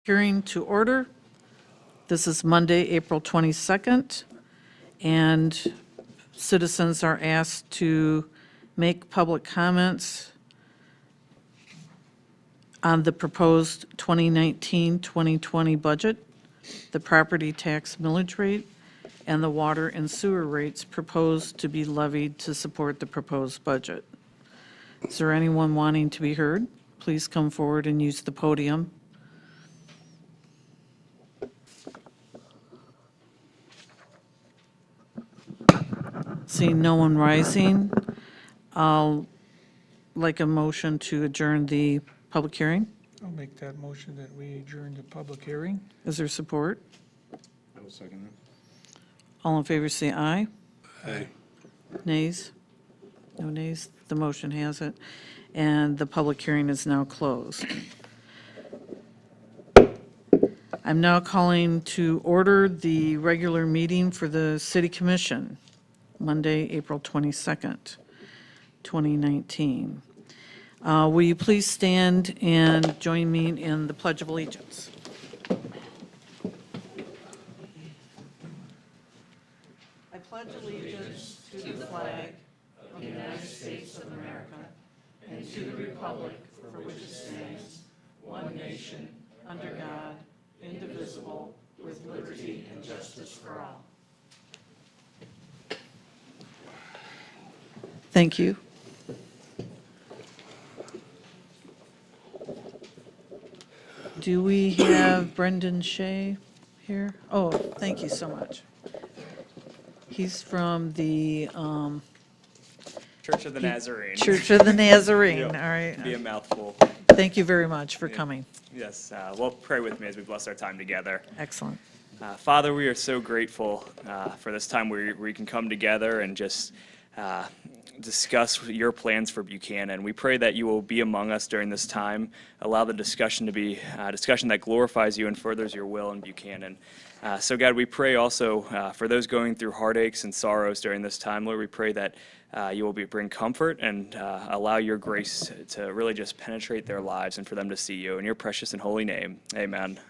Hearing to order. This is Monday, April 22nd, and citizens are asked to make public comments on the proposed 2019-2020 budget, the property tax millage rate, and the water and sewer rates proposed to be levied to support the proposed budget. Is there anyone wanting to be heard? Please come forward and use the podium. Seeing no one rising, I'll like a motion to adjourn the public hearing. I'll make that motion that we adjourn the public hearing. Is there support? I will second All in favor say aye. that. Nays? No nays? The motion has it. And the public hearing is now closed. I'm now calling to order the regular meeting for the City Commission, Monday, April 22nd, 2019. Will you please stand and join me in the Pledge of Allegiance? I pledge allegiance to the flag of the United States of America and to the republic for which it stands, one nation, under God, indivisible, with liberty and justice for all. Thank you. Do we have Brendan Shea here? Oh, thank you so much. He's from the Church of the Nazarene. Church of the Nazarene, all Yep. right. Be a mouthful. Thank you very much for coming. Yes. Well, pray with me as we bless our time together. Excellent. Father, we are so grateful for this time where we can come together and just discuss your plans for Buchanan. We pray that you will be among us during this time. Allow the discussion to be a discussion that glorifies you and furthers your will in Buchanan. So, God, we pray also for those going through heartaches and sorrows during this time. Lord, we pray that you will bring comfort and allow your grace to really just penetrate their lives and for them to see you. In your precious and holy name, amen.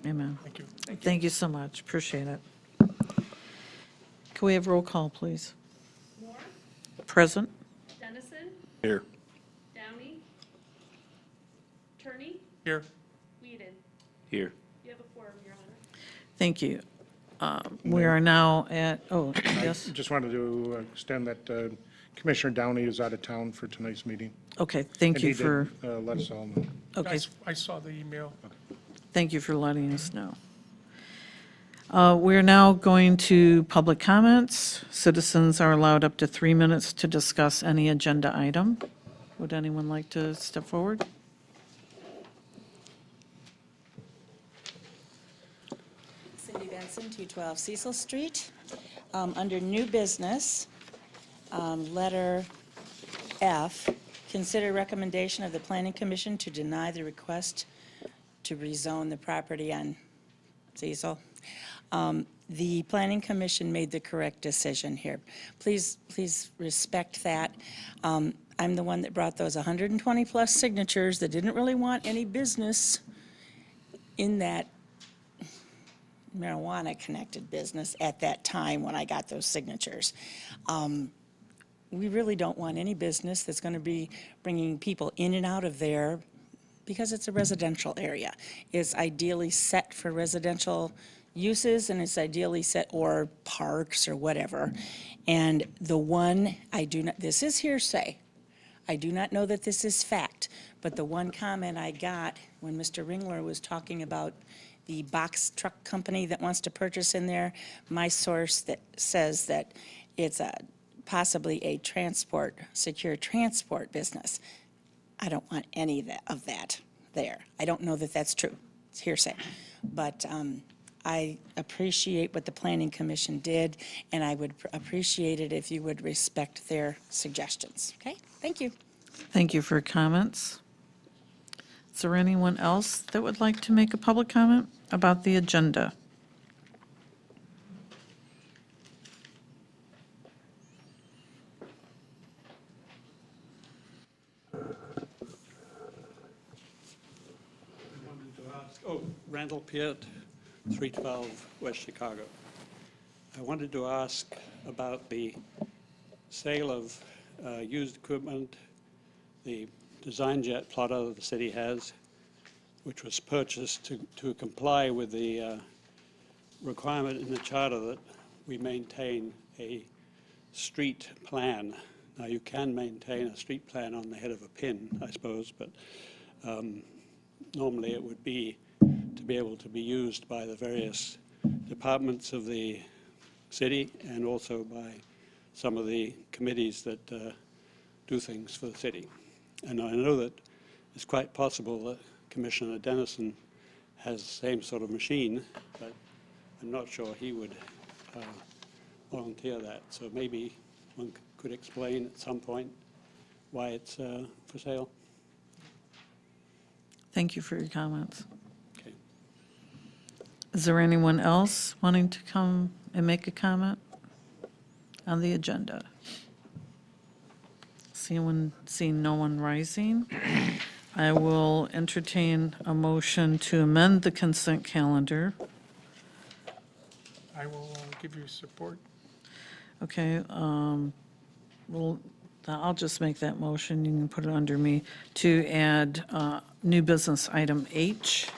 Amen. Thank you. Thank you so much. Appreciate it. Can we have roll call, please? Moore, Present? Dennison, Here. Downey, Turney, Here. Whedon. Here. You have a quorum, Your Honor. Thank you. We are now at, oh, yes? Just wanted to extend that Commissioner Downey is out of town for tonight's meeting. Okay, thank And you he did, for, let us all know. okay, I saw the email. thank you for letting us know. We're now going to public comments. Citizens are allowed up to 3 minutes to discuss any agenda item. Would anyone like to step forward? Cindy Benson, 212 Cecil Street. Under new business, letter F, consider recommendation of the Planning Commission to deny the request to rezone the property on Cecil. The Planning Commission made the correct decision here. Please respect that. I'm the one that brought those 120-plus signatures that didn't really want any business in that marijuana-connected business at that time when I got those signatures. We really don't want any business that's going to be bringing people in and out of there because it's a residential area. It's ideally set for residential uses and it's ideally set, or parks or whatever. And the one, this is hearsay. I do not know that this is fact, but the one comment I got when Mr. Ringler was talking about the box truck company that wants to purchase in there, my source that says that it's possibly a secure transport business. I don't want any of that there. I don't know that that's true. It's hearsay. But I appreciate what the Planning Commission did, and I would appreciate it if you would respect their suggestions. Okay? Thank you. Thank you for your comments. Is there anyone else that would like to make a public comment about the agenda? ask, Randall Peart, 312 West Chicago. I wanted to ask about the sale of used equipment, the design jet plotter that the city has, which was purchased to comply with the requirement in the charter that we maintain a street plan. Now, you can maintain a street plan on the head of a pin, I suppose, but normally it would be to be able to be used by the various departments of the city and also by some of the committees that do things for the city. And I know that it's quite possible that Commissioner Dennison has the same sort of machine, but I'm not sure he would volunteer that. So maybe one could explain at some point why it's for sale. Thank you for your comments. Okay. Is there anyone else wanting to come and make a comment on the agenda? Seeing no one rising, I will entertain a motion to amend the consent calendar. I will give you support. Okay, well, I'll just make that motion, you can put it under me, to add new business item H.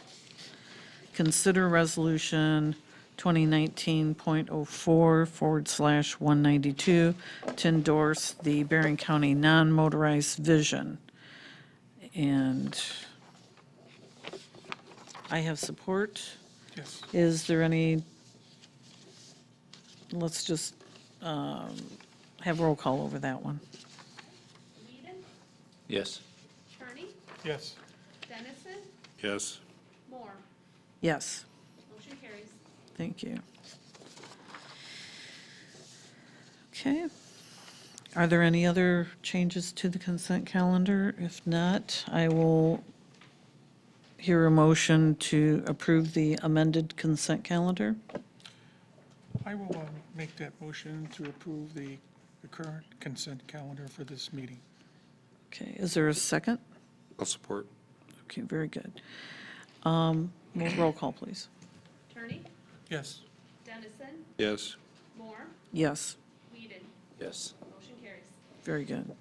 Consider resolution 2019.04/192 to endorse the Bering County non-motorized vision. And I have support. Yes. Is there any, let's just have roll call over that one. Whedon, Yes. Kearney, Yes. Dennison, Yes. Moore. Yes, Motion carries. thank you. Okay. Are there any other changes to the consent calendar? If not, I will hear a motion to approve the amended consent calendar. I will make that motion to approve the current consent calendar for this meeting. Okay, is there a second? I'll support. Okay, very good. Roll call, please. Kearney, Yes. Dennison, Yes. Moore, Yes. Whedon. Yes. Motion carries. Very good.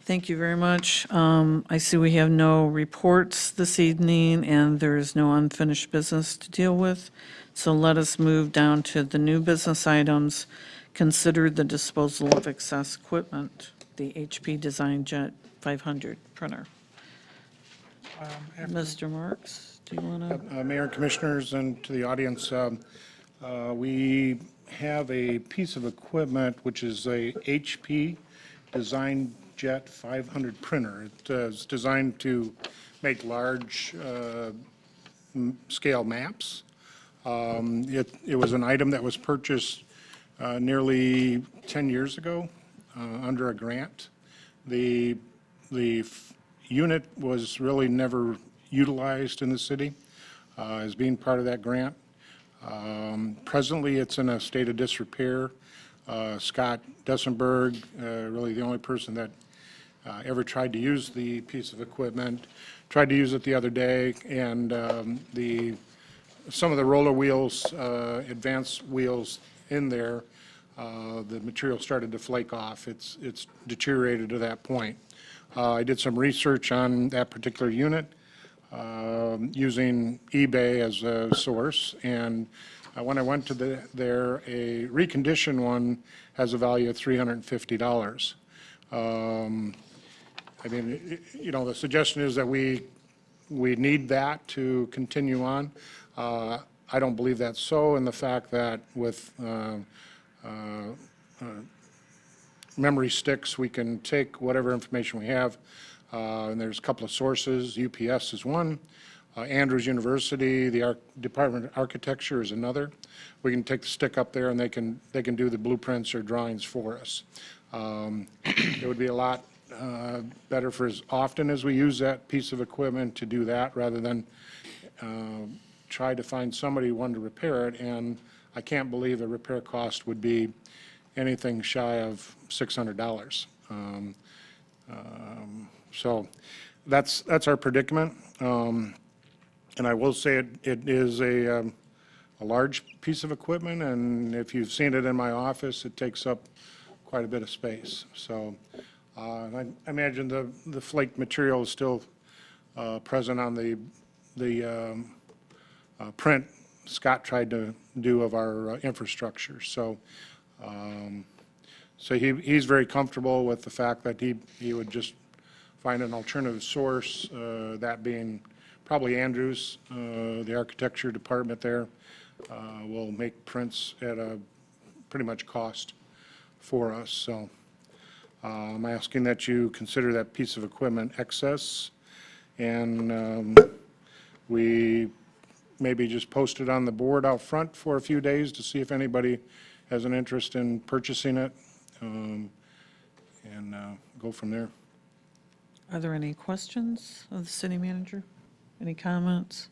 Thank you very much. I see we have no reports this evening, and there is no unfinished business to deal with. So let us move down to the new business items. Consider the disposal of excess equipment, the HP Design Jet 500 printer. After- Mr. Marks, do you want to? Mayor and Commissioners, and to the audience, we have a piece of equipment which is a HP Design Jet 500 printer. It is designed to make large scale maps. It was an item that was purchased nearly 10 years ago under a grant. The unit was really never utilized in the city as being part of that grant. Presently, it's in a state of disrepair. Scott Dessenberg, really the only person that ever tried to use the piece of equipment, tried to use it the other day, and some of the roller wheels, advanced wheels in there, the material started to flake off. It's deteriorated to that point. I did some research on that particular unit using eBay as a source, and when I went to there, a reconditioned one has a value of $350. I mean, the suggestion is that we need that to continue on. I don't believe that's so, in the fact that with memory sticks, we can take whatever information we have, and there's a couple of sources. UPS is one. Andrews University, the Department of Architecture is another. We can take the stick up there and they can do the blueprints or drawings for us. It would be a lot better for as often as we use that piece of equipment to do that, rather than try to find somebody who wanted to repair it, and I can't believe the repair cost would be anything shy of $600. So that's our predicament. And I will say it is a large piece of equipment, and if you've seen it in my office, it takes up quite a bit of space. So I imagine the flake material is still present on the print Scott tried to do of our infrastructure. So he's very comfortable with the fact that he would just find an alternative source, that being probably Andrews, the architecture department there, will make prints at a pretty much cost for us. So I'm asking that you consider that piece of equipment excess, and we maybe just post it on the board out front for a few days to see if anybody has an interest in purchasing it, and go from there. Are there any questions of the city manager? Any comments?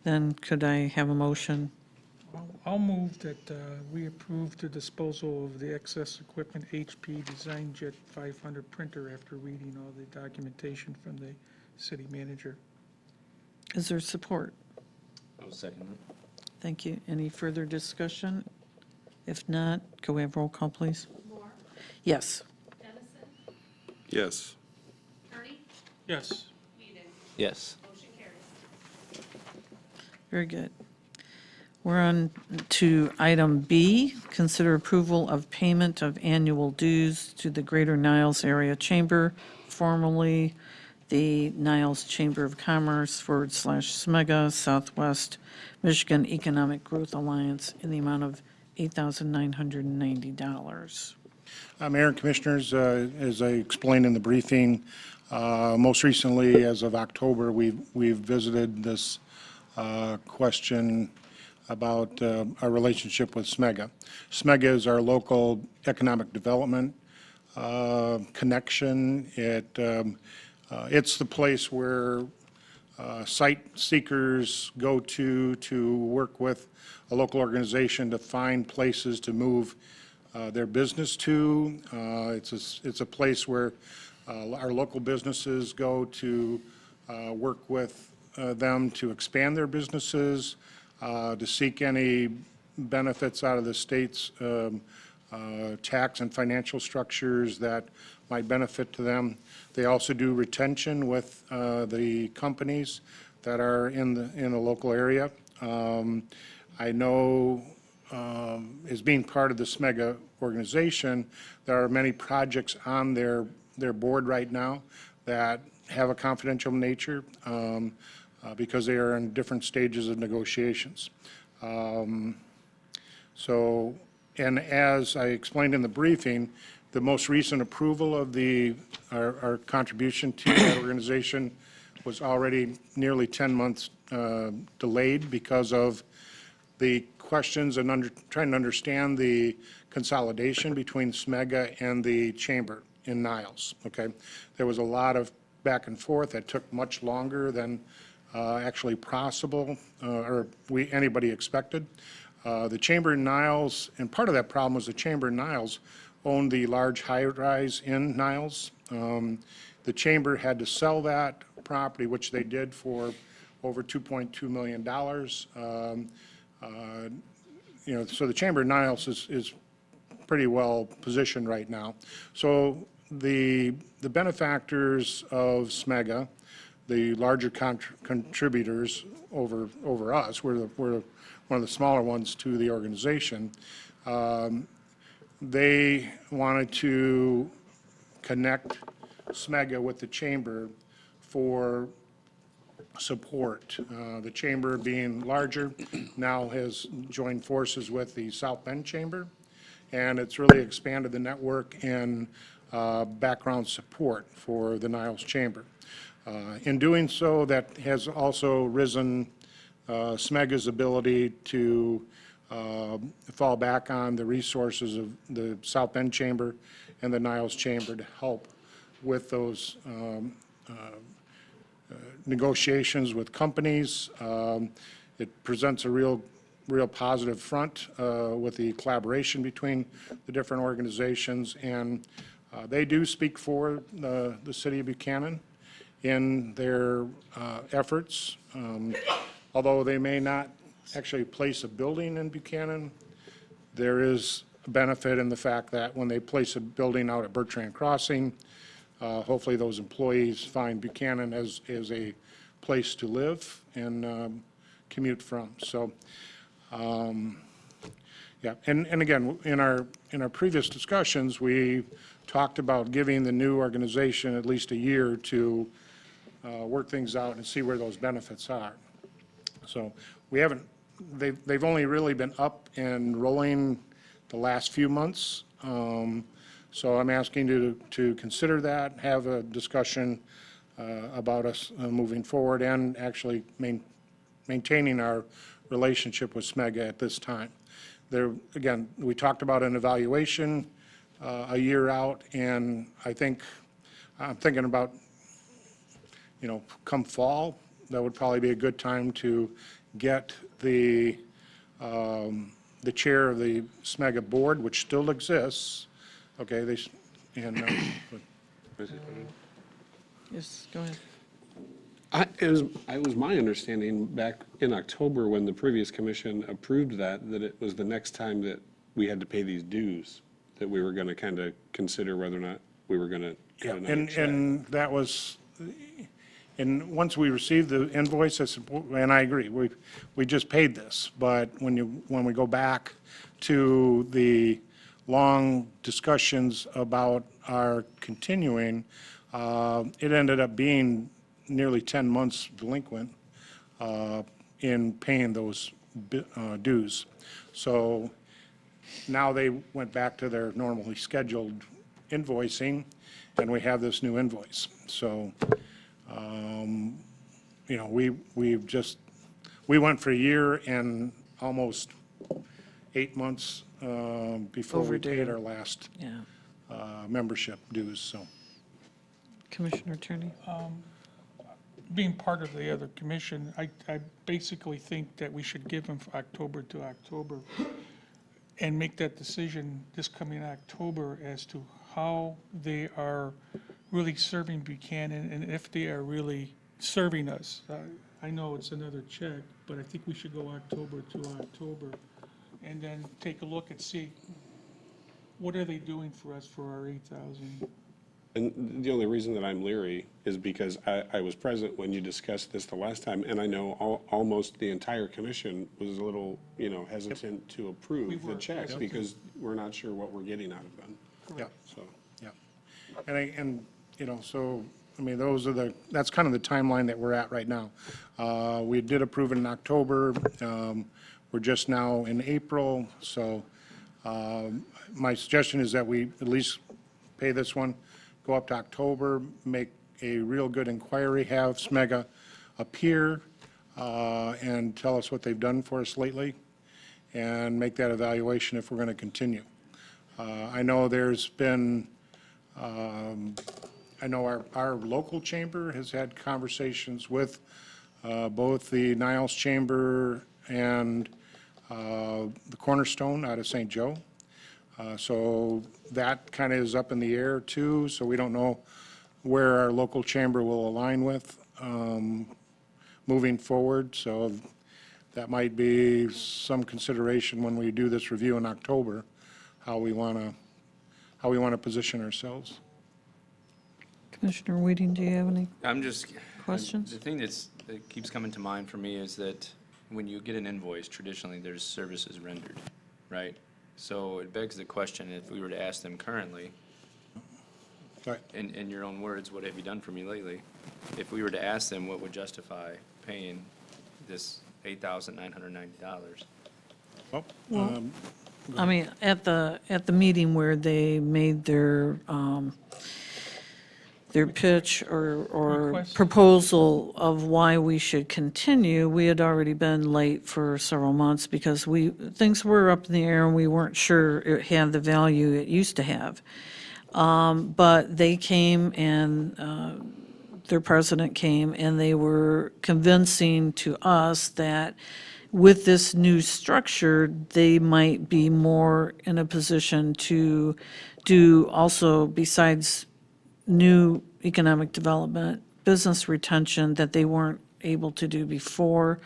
Then could I have a motion? I'll move that we approve the disposal of the excess equipment HP Design Jet 500 printer after reading all the documentation from the city manager. Is there support? I'll second it. Thank you. Any further discussion? If not, can we have roll call, please? Moore, Yes. Dennison, Yes. Kearney, Yes. Whedon. Yes. Motion carries. Very good. We're on to item B, consider approval of payment of annual dues to the Greater Niles Area Chamber, formerly the Niles Chamber of Commerce / SMEGA Southwest Michigan Economic Growth Alliance in the amount of $8,990. Mayor and Commissioners, as I explained in the briefing, most recently, as of October, we've visited this question about our relationship with SMEGA. SMEGA is our local economic development connection. It's the place where site seekers go to work with a local organization to find places to move their business to. It's a place where our local businesses go to work with them to expand their businesses, to seek any benefits out of the state's tax and financial structures that might benefit to them. They also do retention with the companies that are in the local area. I know, as being part of the SMEGA organization, there are many projects on their board right now that have a confidential nature because they are in different stages of negotiations. So, and as I explained in the briefing, the most recent approval of our contribution to that organization was already nearly 10 months delayed because of the questions and trying to understand the consolidation between SMEGA and the chamber in Niles, okay? There was a lot of back and forth that took much longer than actually possible or anybody expected. The chamber in Niles, and part of that problem was the chamber in Niles owned the large high-rise in Niles. The chamber had to sell that property, which they did for over $2.2 million. So the chamber in Niles is pretty well positioned right now. So the benefactors of SMEGA, the larger contributors over us, we're one of the smaller ones to the organization, they wanted to connect SMEGA with the chamber for support. The chamber, being larger, now has joined forces with the South Bend Chamber, and it's really expanded the network and background support for the Niles Chamber. In doing so, that has also risen SMEGA's ability to fall back on the resources of the South Bend Chamber and the Niles Chamber to help with those negotiations with companies. It presents a real positive front with the collaboration between the different organizations, and they do speak for the city of Buchanan in their efforts. Although they may not actually place a building in Buchanan, there is a benefit in the fact that when they place a building out at Bertrand Crossing, hopefully those employees find Buchanan as a place to live and commute from. So, yeah, and again, in our previous discussions, we talked about giving the new organization at least a year to work things out and see where those benefits are. So we haven't, they've only really been up and rolling the last few months. So I'm asking you to consider that, have a discussion about us moving forward and actually maintaining our relationship with SMEGA at this time. There, again, we talked about an evaluation a year out, and I'm thinking about, come fall, that would probably be a good time to get the chair of the SMEGA board, which still exists, okay, Yes, go ahead. It was my understanding back in October when the previous commission approved that it was the next time that we had to pay these dues, that we were going to kind of consider whether or not we were going to cut another check. And that was, and once we received the invoice, and I agree, we just paid this, but when we go back to the long discussions about our continuing, it ended up being nearly 10 months delinquent in paying those dues. So now they went back to their normally scheduled invoicing, and we have this new invoice. So, we went for a year and almost 8 months before we paid Overdue. our last Yeah. membership dues, so. Commissioner Attorney? Being part of the other commission, I basically think that we should give them October to October and make that decision this coming October as to how they are really serving Buchanan and if they are really serving us. I know it's another check, but I think we should go October to October and then take a look and see what are they doing for us for our 8,000. And the only reason that I'm leery is because I was present when you discussed this the last time, and I know almost the entire commission was a little, hesitant to approve the checks because we're not sure what we're getting out of them. Yeah, So, yeah. So, that's kind of the timeline that we're at right now. We did approve it in October. We're just now in April, so my suggestion is that we at least pay this one, go up to October, make a real good inquiry, have SMEGA appear and tell us what they've done for us lately, and make that evaluation if we're going to continue. I know there's been, I know our local chamber has had conversations with both the Niles Chamber and the Cornerstone out of St. Joe. So that kind of is up in the air too, so we don't know where our local chamber will align with moving forward. So that might be some consideration when we do this review in October, how we want to position ourselves. Commissioner Weeding, do you have any? I'm just. Questions? The thing that keeps coming to mind for me is that when you get an invoice, traditionally there's services rendered, right? So it begs the question, if we were to ask them currently, Right. in your own words, what have you done for me lately? If we were to ask them, what would justify paying this $8,990? Well, I mean, at the meeting where they made their pitch or Request. proposal of why we should continue, we had already been late for several months because things were up in the air and we weren't sure it had the value it used to have. But they came and their president came and they were convincing to us that with this new structure, they might be more in a position to do also, besides new economic development, business retention that they weren't able to do before.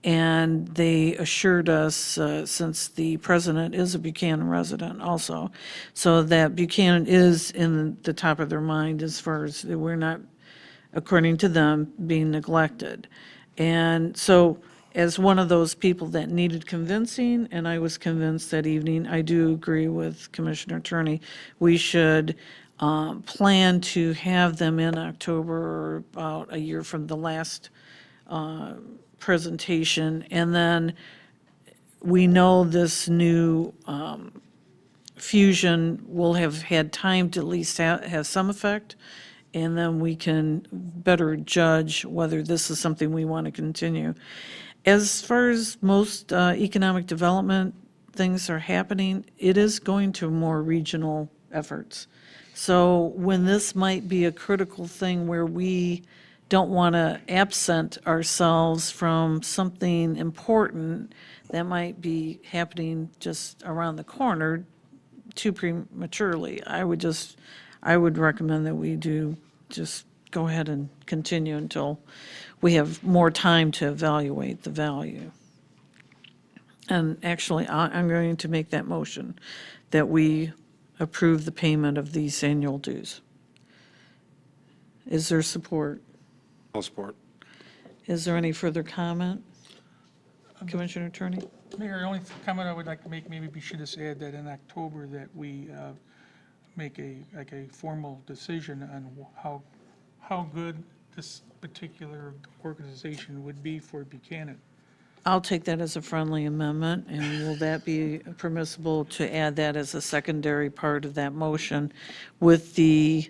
And they assured us, since the president is a Buchanan resident also, so that Buchanan is in the top of their mind as far as we're not, according to them, being neglected. And so, as one of those people that needed convincing, and I was convinced that evening, I do agree with Commissioner Turney, we should plan to have them in October, or about a year from the last presentation. And then we know this new fusion will have had time to at least have some effect, and then we can better judge whether this is something we want to continue. As far as most economic development things are happening, it is going to more regional efforts. So when this might be a critical thing where we don't want to absent ourselves from something important that might be happening just around the corner too prematurely, I would recommend that we do just go ahead and continue until we have more time to evaluate the value. And actually, I'm going to make that motion that we approve the payment of these annual dues. Is there support? I'll support. Is there any further comment? Commissioner Attorney? Mayor, the only comment I would like to make, maybe we should just add that in October that we make a formal decision on how good this particular organization would be for Buchanan. I'll take that as a friendly amendment, and will that be permissible to add that as a secondary part of that motion with the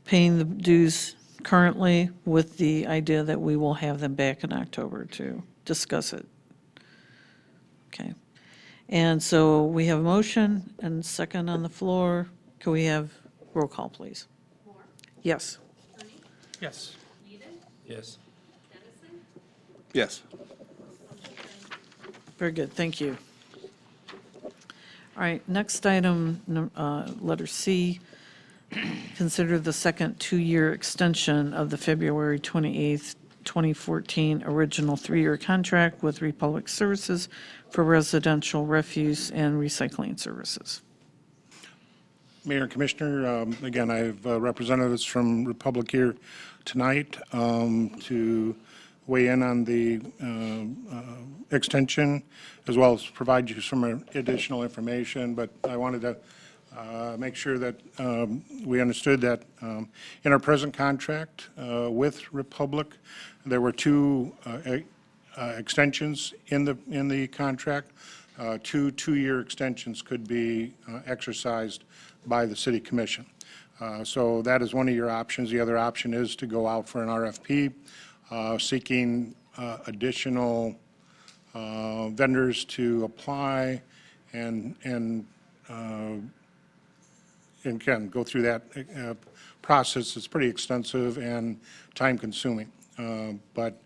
paying the dues currently, with the idea that we will have them back in October to discuss it? Okay. And so we have a motion and second on the floor. Can we have roll call, please? Moore, Yes. Turney, Yes. Whedon, Yes. Dennison, Yes. motion carried. Very good, thank you. All right, next item, letter C, consider the second two-year extension of the February 28th, 2014 original three-year contract with Republic Services for residential refuse and recycling services. Mayor and Commissioner, again, I have representatives from Republic here tonight to weigh in on the extension, as well as provide you some additional information. But I wanted to make sure that we understood that in our present contract with Republic, there were two extensions in the contract. Two-year extensions could be exercised by the City Commission. So that is one of your options. The other option is to go out for an RFP seeking additional vendors to apply and can go through that process. It's pretty extensive and time-consuming. But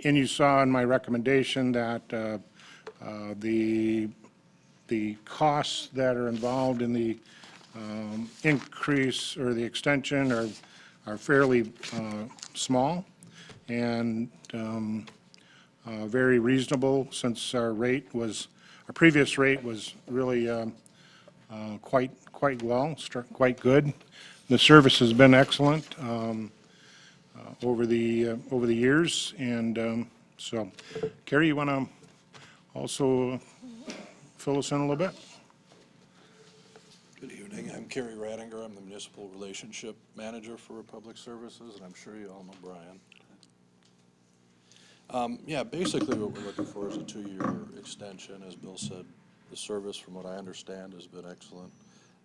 you saw in my recommendation that the costs that are involved in the increase or the extension are fairly small and very reasonable, since our previous rate was really quite good. The service has been excellent over the years, and so, Carrie, you want to also fill us in a little bit? Good evening. I'm Kerry Radinger. I'm the Municipal Relationship Manager for Republic Services, and I'm sure you all know Brian. Yeah, basically what we're looking for is a two-year extension. As Bill said, the service, from what I understand, has been excellent.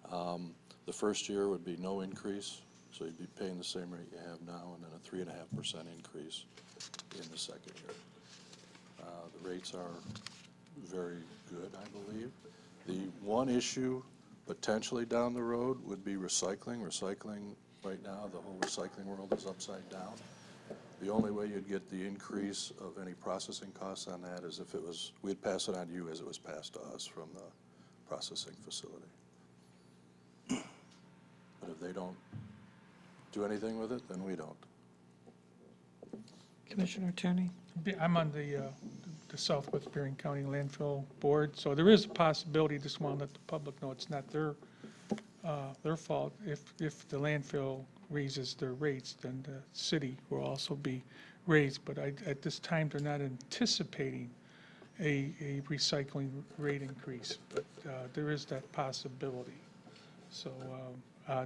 The first year would be no increase, so you'd be paying the same rate you have now, and then a 3.5% increase in the second year. The rates are very good, I believe. The one issue potentially down the road would be recycling. Recycling, right now, the whole recycling world is upside down. The only way you'd get the increase of any processing costs on that is if we'd pass it on to you as it was passed to us from the processing facility. But if they don't do anything with it, then we don't. Commissioner Tierney? I'm on the Southwest Bering County Landfill Board, so there is a possibility, just want to let the public know it's not their fault. If the landfill raises their rates, then the city will also be raised, but at this time, they're not anticipating a recycling rate increase, but there is that possibility. So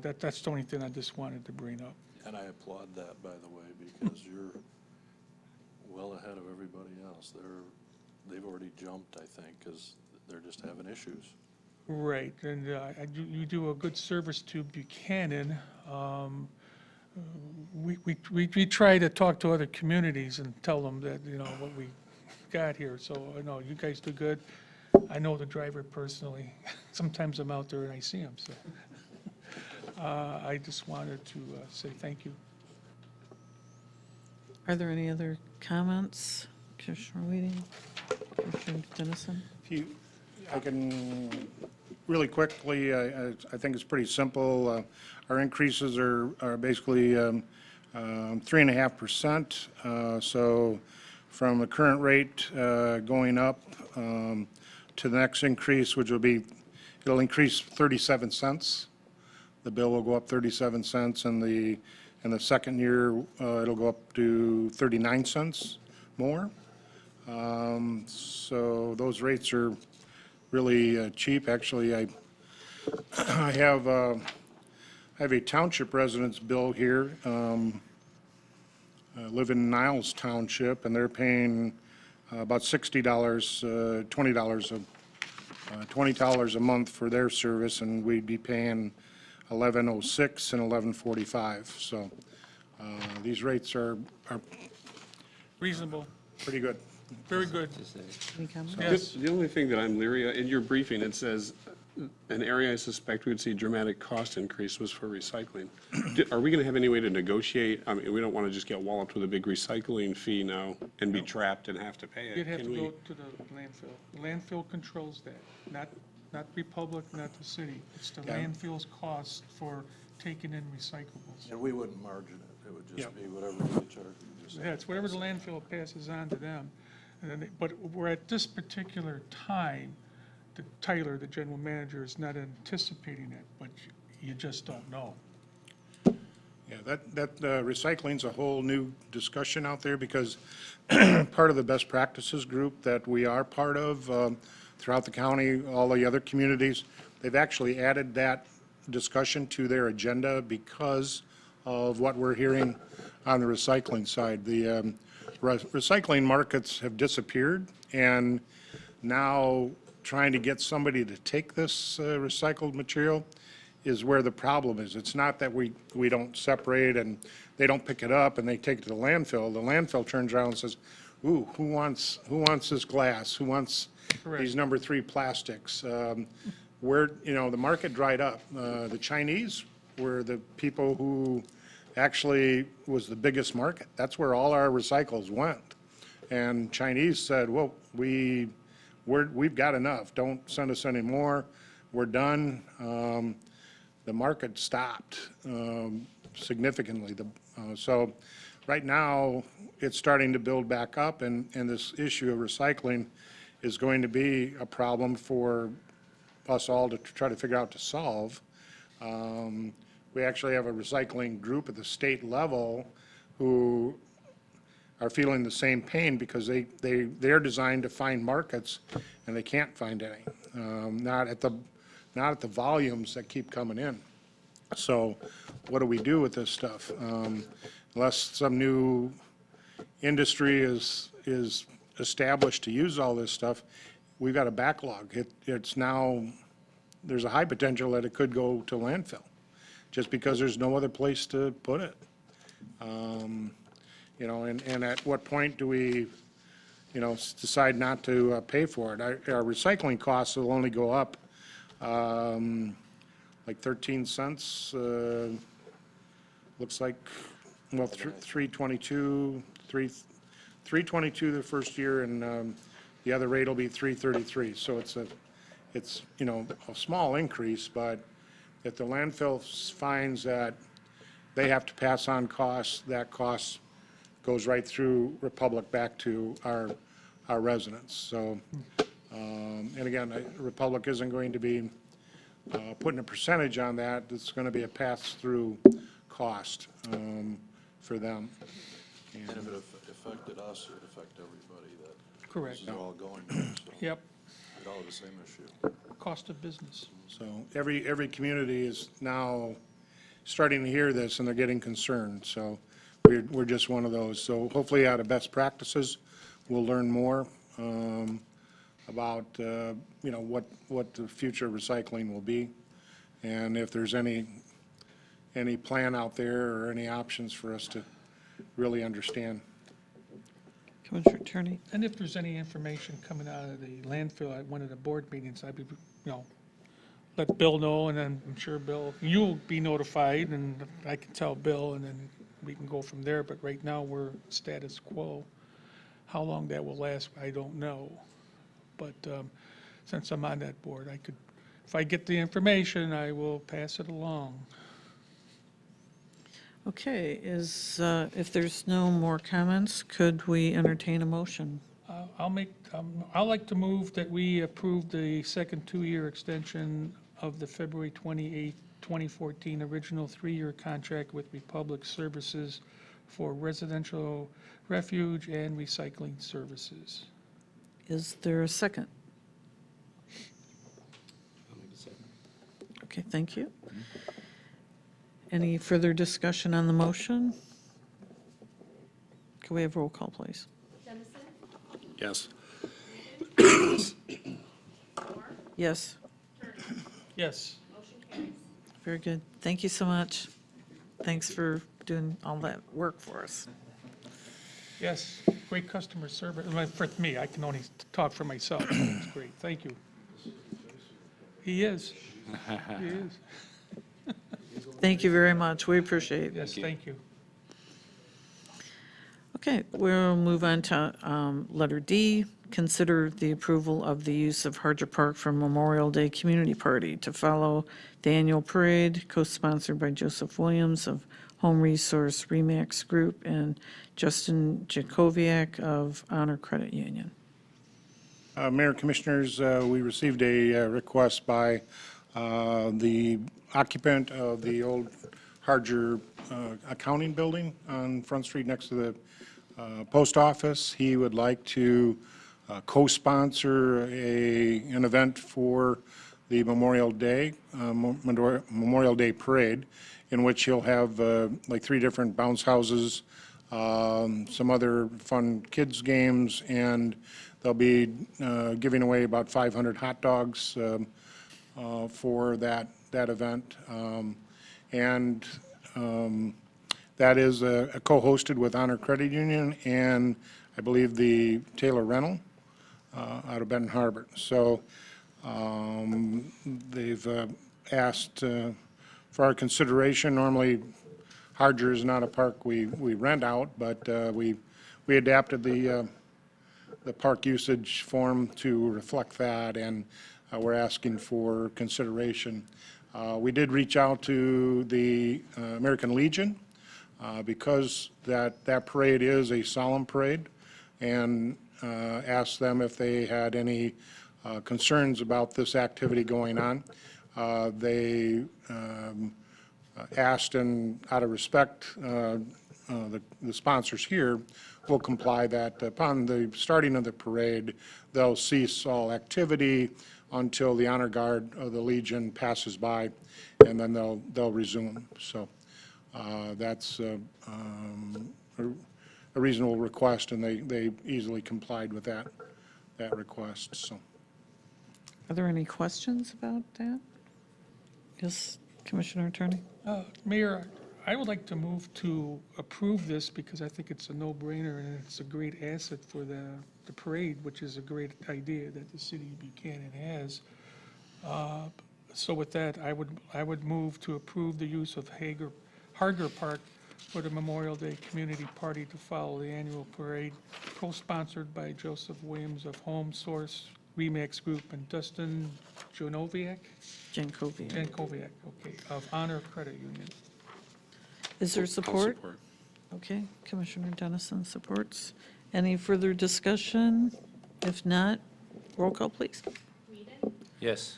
that's the only thing I just wanted to bring up. And I applaud that, by the way, because you're well ahead of everybody else. They've already jumped, I think, because they're just having issues. Right, and you do a good service to Buchanan. We try to talk to other communities and tell them that, what we got here, so I know you guys do good. I know the driver personally. Sometimes I'm out there and I see him, so. I just wanted to say thank you. Are there any other comments? Commissioner Weeding? Commissioner Dennison? I can, really quickly, I think it's pretty simple. Our increases are basically 3.5%. So from the current rate going up to the next increase, which will be, it'll increase 37 cents. The bill will go up 37 cents, and in the second year, it'll go up to 39 cents more. So those rates are really cheap. Actually, I have a township residents bill here. I live in Niles Township, and they're paying about $60, $20 a month for their service, and we'd be paying $11.06 and $11.45. So these rates are Reasonable, pretty good. very good. Any comments? Yes. The only thing that I'm leery, in your briefing, it says, an area I suspect we would see dramatic cost increase was for recycling. Are we going to have any way to negotiate? I mean, we don't want to just get walloped with a big recycling fee now and be trapped and have to pay it. You'd have to Can we- go to the landfill. The landfill controls that, not Republic, not the city. It's the Yeah. landfill's cost for taking in recyclables. And we wouldn't margin it. It would Yeah. just be whatever they charge. Yeah, it's whatever the landfill passes on to them. And then but we're at this particular time, Tyler, the general manager, is not anticipating it, but you just don't know. Yeah, that recycling's a whole new discussion out there because part of the best practices group that we are part of throughout the county, all the other communities, they've actually added that discussion to their agenda because of what we're hearing on the recycling side. The recycling markets have disappeared, and now trying to get somebody to take this recycled material is where the problem is. It's not that we don't separate and they don't pick it up and they take it to the landfill. The landfill turns around and says, ooh, who wants this glass? Who wants these number 3 plastics? The market dried up. The Chinese were the people who actually was the biggest market. That's where all our recycles went. And Chinese said, well, we've got enough. Don't send us any more. We're done. The market stopped significantly. So right now, it's starting to build back up, and this issue of recycling is going to be a problem for us all to try to figure out to solve. We actually have a recycling group at the state level who are feeling the same pain because they're designed to find markets and they can't find any, not at the volumes that keep coming in. So what do we do with this stuff? Unless some new industry is established to use all this stuff, we've got a backlog. It's now, there's a high potential that it could go to landfill just because there's no other place to put it. And at what point do we, decide not to pay for it? Our recycling costs will only go up like 13 cents. Looks like, well, 322 the first year, and the other rate will be 333. So it's a small increase, but if the landfill finds that they have to pass on costs, that cost goes right through Republic back to our residents. So, and again, Republic isn't going to be putting a percentage on that. It's going to be a pass-through cost for them. And if it affected us, it would affect everybody that Correct. this is all going to, so Yep, we'd all have the same issue. cost of business. So every community is now starting to hear this, and they're getting concerned. So we're just one of those. So hopefully out of best practices, we'll learn more about, what the future of recycling will be, and if there's any plan out there or any options for us to really understand. Commissioner Attorney? And if there's any information coming out of the landfill at one of the board meetings, I'd be, let Bill know, and then I'm sure Bill, you'll be notified, and I can tell Bill, and then we can go from there. But right now, we're status quo. How long that will last, I don't know. But since I'm on that board, if I get the information, I will pass it along. Okay, if there's no more comments, could we entertain a motion? I'd like to move that we approve the second two-year extension of the February 28, 2014 original three-year contract with Republic Services for residential refuge and recycling services. Is there a second? Okay, thank you. Any further discussion on the motion? Can we have roll call, please? Dennison, Yes. Moore, Yes, Turner. Yes. Motion carries. very good. Thank you so much. Thanks for doing all that work for us. Yes, great customer service. Well, for me, I can only talk for myself. It's great, thank you. He is. He is. Thank you very much. We appreciate it. Yes, thank you. Okay, we'll move on to letter D. Consider the approval of the use of Harger Park for Memorial Day Community Party to follow the annual parade, co-sponsored by Joseph Williams of Home Resource Remax Group and Justin Jakoviak of Honor Credit Union. Mayor, Commissioners, we received a request by the occupant of the old Harger accounting building on Front Street next to the post office. He would like to co-sponsor an event for the Memorial Day Parade, in which he'll have like 3 different bounce houses, some other fun kids' games, and they'll be giving away about 500 hot dogs for that event. That is co-hosted with Honor Credit Union and I believe the Taylor Rental out of Benton Harbor. So they've asked for our consideration. Normally, Harger is not a park we rent out, but we adapted the park usage form to reflect that, and we're asking for consideration. We did reach out to the American Legion because that parade is a solemn parade, and asked them if they had any concerns about this activity going on. They asked, and out of respect, the sponsors here will comply that upon the starting of the parade, they'll cease all activity until the honor guard of the Legion passes by, and then they'll resume. So that's a reasonable request, and they easily complied with that request. So. Are there any questions about that? Yes, Commissioner Attorney? Mayor, I would like to move to approve this because I think it's a no-brainer and it's a great asset for the parade, which is a great idea that the city of Buchanan has. So with that, I would move to approve the use of Harger Park for the Memorial Day Community Party to follow the annual parade, co-sponsored by Joseph Williams of Home Source Remax Group and Dustin Jakoviak, Jankovic. okay, of Honor Credit Union. Is there support? Okay, Commissioner Dennison supports. Any further discussion? If not, roll call, please. Whedon, Yes.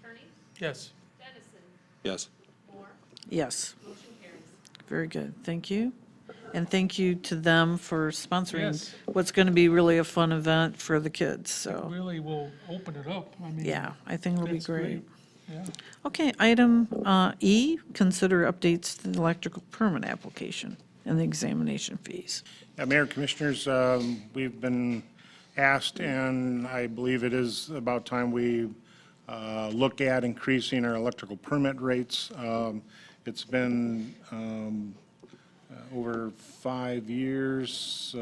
Kearney, Yes. Dennison, Yes. Moore, Yes, motion carries. very good, thank you. And thank you to them for sponsoring Yes. what's going to be really a fun event for the kids, so, Really will open it up. I mean. yeah, I think it'll be That's great. Yeah. Okay, item E, consider updates to the electrical permit application and the examination fees. Mayor, Commissioners, we've been asked, and I believe it is about time we look at increasing our electrical permit rates. It's been over 5 years.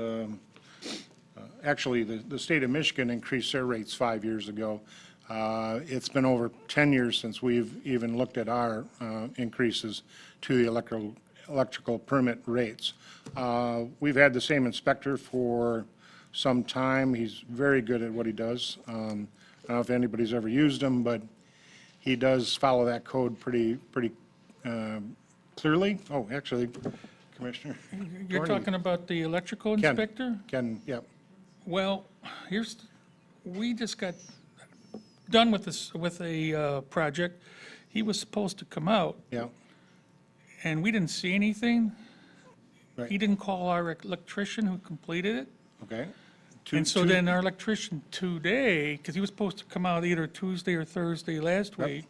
Actually, the state of Michigan increased their rates 5 years ago. It's been over 10 years since we've even looked at our increases to the electrical permit rates. We've had the same inspector for some time. He's very good at what he does. I don't know if anybody's ever used him, but he does follow that code pretty clearly. Oh, actually, Commissioner. You're Gordy. talking about the electrical Ken. inspector? Ken, yep. Well, we just got done with this, with a project. He was supposed to come out, Yeah, and we didn't see anything. right. He didn't call our electrician who completed it. Okay. And so then our electrician today, because he was supposed to come out either Tuesday or Thursday last Yep. week,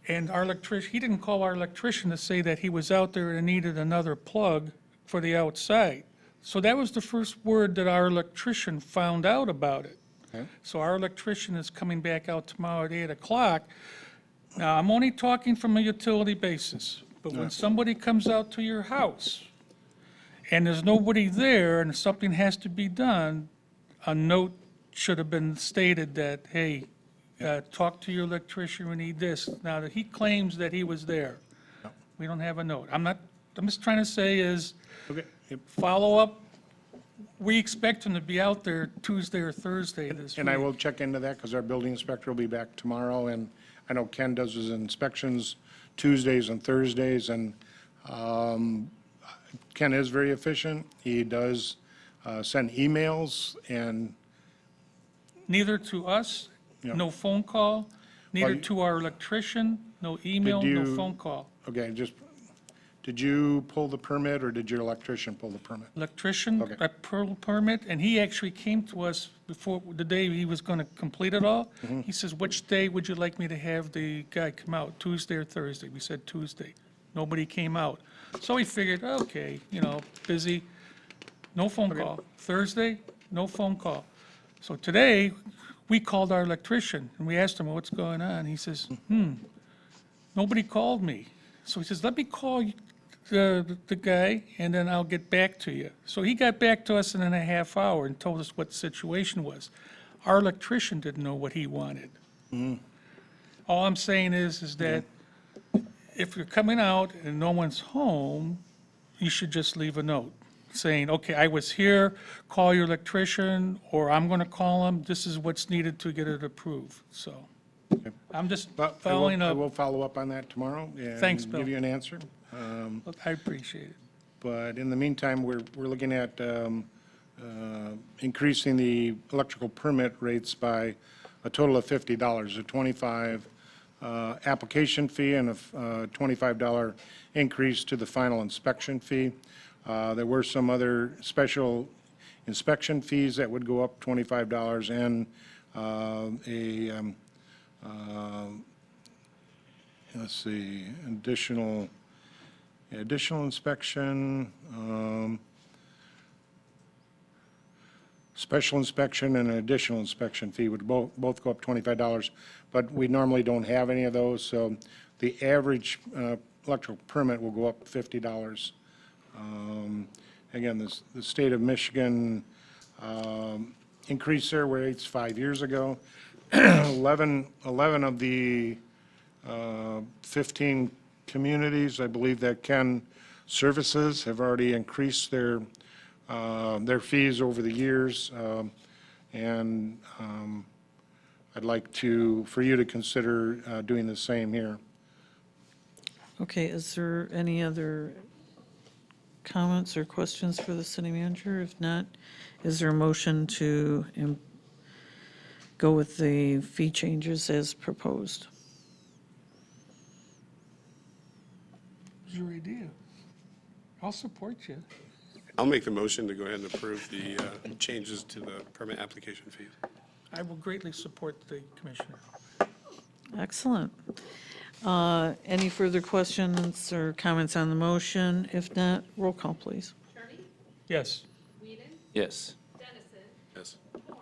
and our electrician, he didn't call our electrician to say that he was out there and needed another plug for the outside. So that was the first word that our electrician found out about it. Okay. So our electrician is coming back out tomorrow at 8 o'clock. Now, I'm only talking from a utility basis, but when somebody comes out to your house and there's nobody there and something has to be done, a note should have been stated that, hey, talk to your electrician, we need this. Now, that he claims that he was there. We don't have a note. I'm just trying to say is, Okay. Yep. follow up. We expect him to be out there Tuesday or Thursday this week. And I will check into that because our building inspector will be back tomorrow. And I know Ken does his inspections Tuesdays and Thursdays. And Ken is very efficient. He does send emails and, Neither to us, Yeah. no phone call, neither you- to our electrician, no email, no you- phone call. okay, did you pull the permit or did your electrician pull the permit? Electrician, Okay. a permit, and he actually came to us before, the day he was going to complete it all. Mm-hmm. He says, which day would you like me to have the guy come out, Tuesday or Thursday? We said Tuesday. Nobody came out. So he figured, okay, busy, no phone call. Thursday, no phone call. So today, we called our electrician, and we asked him, what's going on? He says, nobody called me. So he says, let me call the guy, and then I'll get back to you. So he got back to us in a half hour and told us what the situation was. Our electrician didn't know what he wanted. All I'm saying is that if you're coming out and no one's home, you should just leave a note saying, okay, I was here, call your electrician, or I'm going to call him, this is what's needed to get it approved, so. I'm just But following I up. will follow up on that tomorrow. Thanks, And Bill. give you an answer. I appreciate it. But in the meantime, we're looking at increasing the electrical permit rates by a total of $50, a 25 application fee and a $25 increase to the final inspection fee. There were some other special inspection fees that would go up $25 and let's see, additional inspection, special inspection and an additional inspection fee would both go up $25, but we normally don't have any of those, so the average electrical permit will go up $50. Again, the state of Michigan increased their rates 5 years ago. 11 of the 15 communities, I believe, that Ken services have already increased their fees over the years. And I'd like for you to consider doing the same here. Okay, is there any other comments or questions for the city manager? If not, is there a motion to go with the fee changes as proposed? What's your idea? I'll support you. I'll make the motion to go ahead and approve the changes to the permit application fees. I will greatly support the commissioner. Excellent. Any further questions or comments on the motion? If not, roll call, please. Kearney, Yes. Whedon, Yes. Dennison, Yes. Moore.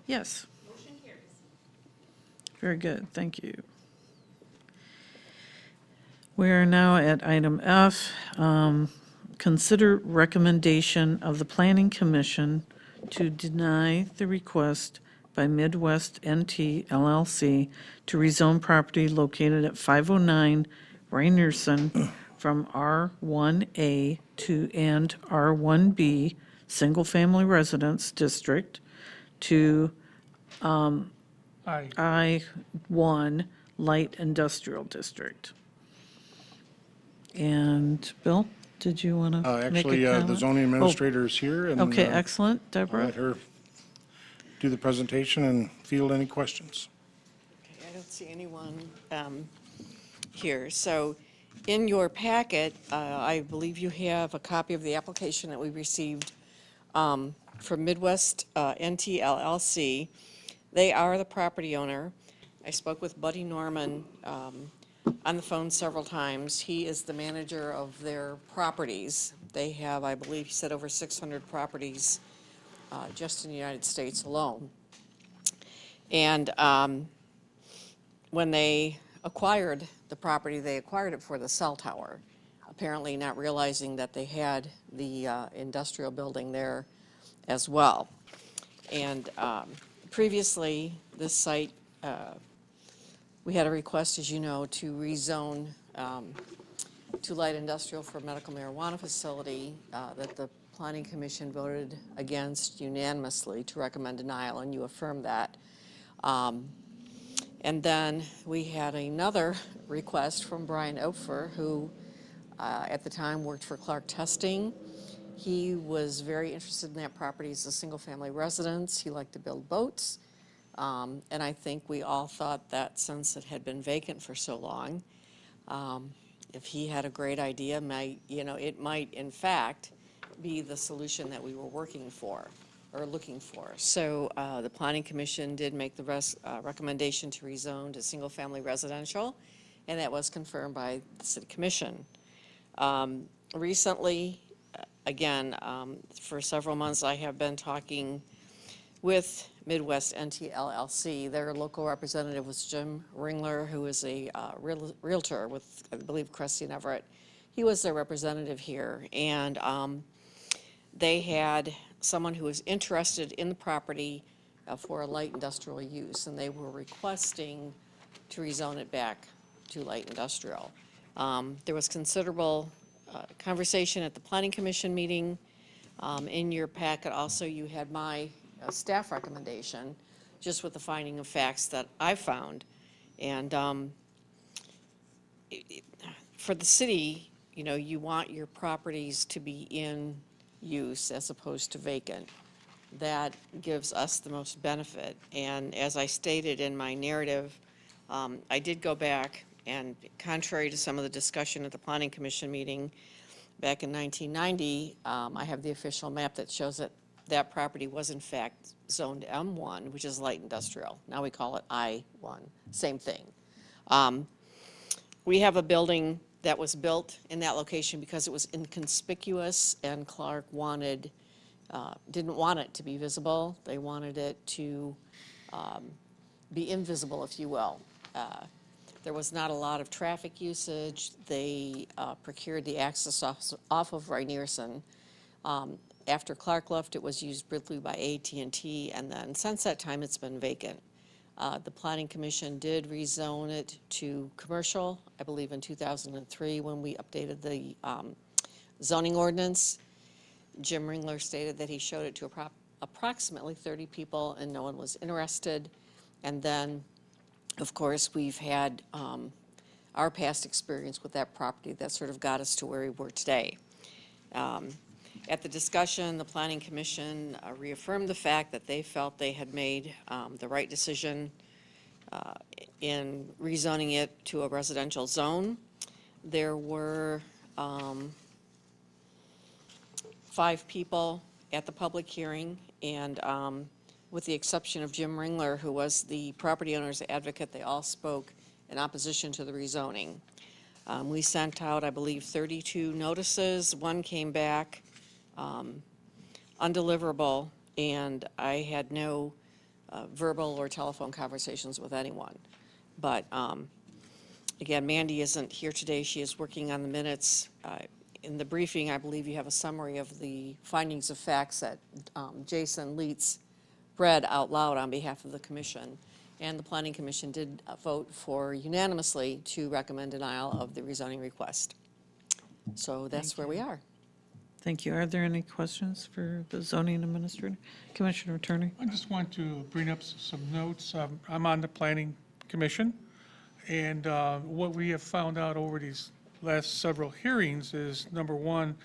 Yes, Motion carries. very good, thank you. We are now at item F. Consider recommendation of the Planning Commission to deny the request by Midwest NT LLC to rezone property located at 509 Rainierson from R1A to and R1B, Single Family Residence District, to Aye. I1 Light Industrial District. And Bill, did you want to make a Actually, comment? the zoning administrator is here, and Okay, I'll excellent. Deborah? let her do the presentation and field any questions. I don't see anyone here. So in your packet, I believe you have a copy of the application that we received from Midwest NT LLC. They are the property owner. I spoke with Buddy Norman on the phone several times. He is the manager of their properties. They have, I believe, he said over 600 properties just in the United States alone. And when they acquired the property, they acquired it for the cell tower, apparently not realizing that they had the industrial building there as well. And previously, this site, we had a request, as you know, to rezone to light industrial for a medical marijuana facility that the Planning Commission voted against unanimously to recommend denial, and you affirmed that. And then we had another request from Brian Opfer, who at the time worked for Clark Testing. He was very interested in that property as a single-family residence. He liked to build boats. And I think we all thought that since it had been vacant for so long, if he had a great idea, it might in fact be the solution that we were working for or looking for. So the Planning Commission did make the recommendation to rezone to single-family residential, and that was confirmed by the City Commission. Recently, again, for several months, I have been talking with Midwest NT LLC. Their local representative was Jim Ringler, who is a realtor with, I believe, Cressy and Everett. He was their representative here, and they had someone who was interested in the property for a light industrial use, and they were requesting to rezone it back to light industrial. There was considerable conversation at the Planning Commission meeting. In your packet also, you had my staff recommendation, just with the finding of facts that I found. And for the city, you want your properties to be in use as opposed to vacant. That gives us the most benefit. And as I stated in my narrative, I did go back, and contrary to some of the discussion at the Planning Commission meeting back in 1990, I have the official map that shows that that property was in fact zoned M1, which is light industrial. Now we call it I1, same thing. We have a building that was built in that location because it was inconspicuous, and Clark didn't want it to be visible. They wanted it to be invisible, if you will. There was not a lot of traffic usage. They procured the access off of Rainierson. After Clark left, it was used briefly by AT&T, and then since that time, it's been vacant. The Planning Commission did rezone it to commercial, I believe in 2003, when we updated the zoning ordinance. Jim Ringler stated that he showed it to approximately 30 people, and no one was interested. And then, of course, we've had our past experience with that property that sort of got us to where we were today. At the discussion, the Planning Commission reaffirmed the fact that they felt they had made the right decision in rezoning it to a residential zone. There were 5 people at the public hearing, and with the exception of Jim Ringler, who was the property owner's advocate, they all spoke in opposition to the rezoning. We sent out, I believe, 32 notices. One came back undeliverable, and I had no verbal or telephone conversations with anyone. But again, Mandy isn't here today. She is working on the minutes. In the briefing, I believe you have a summary of the findings of facts that Jason Leitz read out loud on behalf of the commission. And the Planning Commission did vote for unanimously to recommend denial of the rezoning request. So that's where we are. Thank you. Are there any questions for the zoning administrator? Commissioner Attorney? I just want to bring up some notes. I'm on the Planning Commission, and what we have found out over these last several hearings is, number one,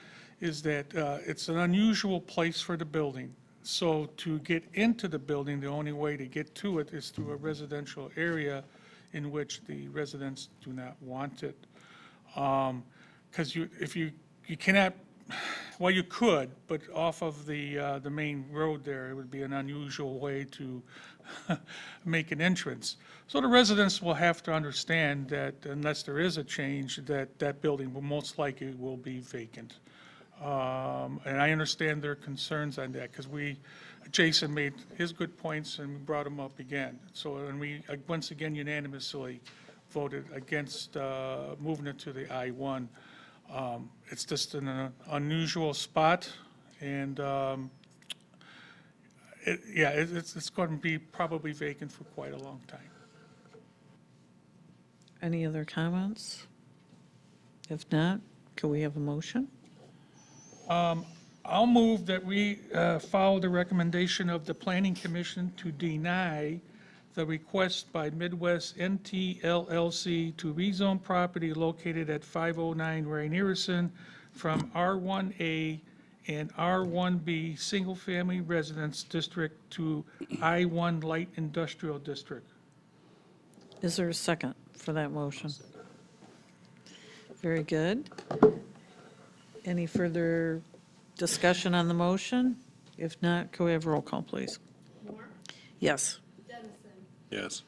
is that it's an unusual place for the building. So to get into the building, the only way to get to it is through a residential area in which the residents do not want it. Because you cannot, well, you could, but off of the main road there, it would be an unusual way to make an entrance. So the residents will have to understand that unless there is a change, that building will most likely will be vacant. And I understand their concerns on that, because Jason made his good points and we brought them up again. So, and we, once again unanimously voted against moving it to the I-1. It's just an unusual spot, and it's going to be probably vacant for quite a long time. Any other comments? If not, can we have a motion? I'll move that we follow the recommendation of the Planning Commission to deny the request by Midwest NT LLC to rezone property located at 509 Rainierson from R1A and R1B Single Family Residence District to I1 Light Industrial District. Is there a second for that motion? Very good. Any further discussion on the motion? If not, can we have roll call, please? Moore, Yes. Dennison, Yes.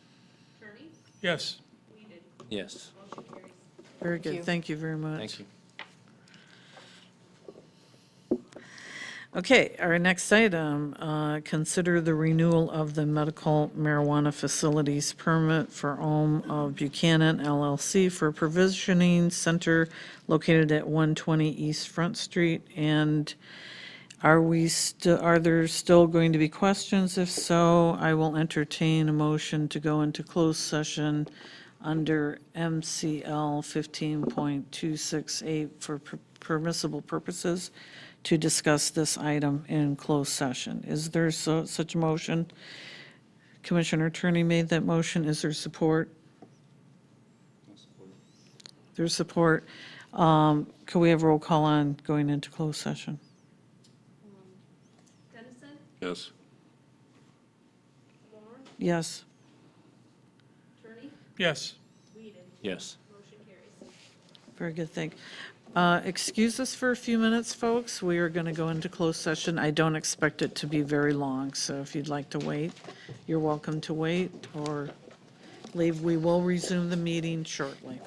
Kearney, Yes. Whedon, Yes. motion carries. Very Thank you. good. Thank you very much. Thank you. Okay, our next item, consider the renewal of the medical marijuana facilities permit for OM of Buchanan LLC for provisioning center located at 120 East Front Street. And are there still going to be questions? If so, I will entertain a motion to go into closed session under MCL 15.268 for permissible purposes to discuss this item in closed session. Is there such a motion? Commissioner Attorney made that motion. Is there support? There's support. Can we have roll call on going into closed session? Dennison, Yes. Moore, Yes. Kearney, Yes. Whedon, Yes. motion carries. Very good, thank you. Excuse us for a few minutes, folks. We are going to go into closed session. I don't expect it to be very long, so if you'd like to wait, you're welcome to wait or leave. We will resume the meeting shortly.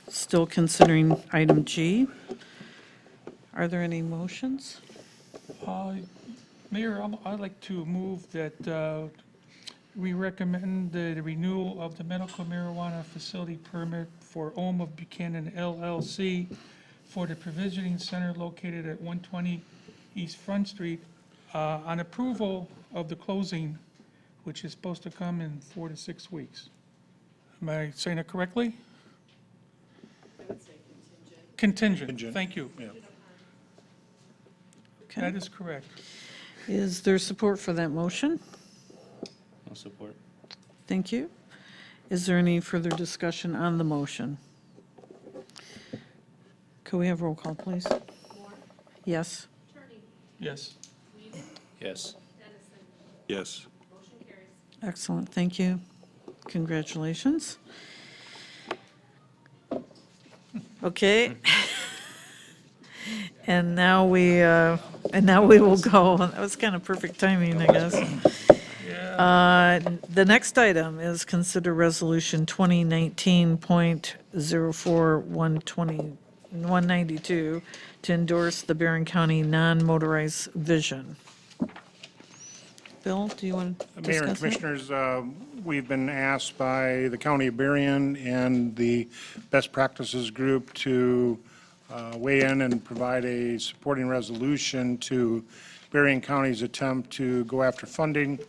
Still considering item G. Are there any motions? Mayor, I'd like to move that we recommend the renewal of the medical marijuana facility permit for OM of Buchanan LLC for the provisioning center located at 120 East Front Street on approval of the closing which is supposed to come in 4 to 6 weeks. Am I saying it correctly? Contingent, Contingent, thank you. yeah. That is correct. Is there support for that motion? No support. Thank you. Is there any further discussion on the motion? Could we have roll call, please? Moore, Yes. Attorney, Yes. Whedon, Yes. Dennison, Yes. motion carries. Excellent, thank you. Congratulations. Okay. And now we will go, that was kind of perfect timing, I guess. The next item is consider resolution 2019.04192 to endorse the Barron County non-motorized vision. Bill, do you want to Mayor and discuss that? Commissioners, we've been asked by the County of Berrien and the Best Practices Group to weigh in and provide a supporting resolution to Berrien County's attempt to go after funding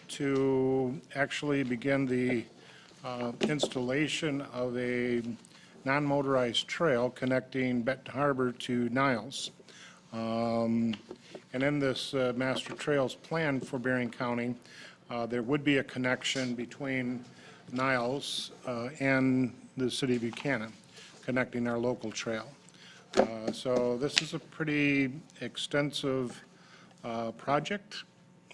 to actually begin the installation of a non-motorized trail connecting Benton Harbor to Niles. And in this master trails plan for Berrien County, there would be a connection between Niles and the city of Buchanan, connecting our local trail. So this is a pretty extensive project,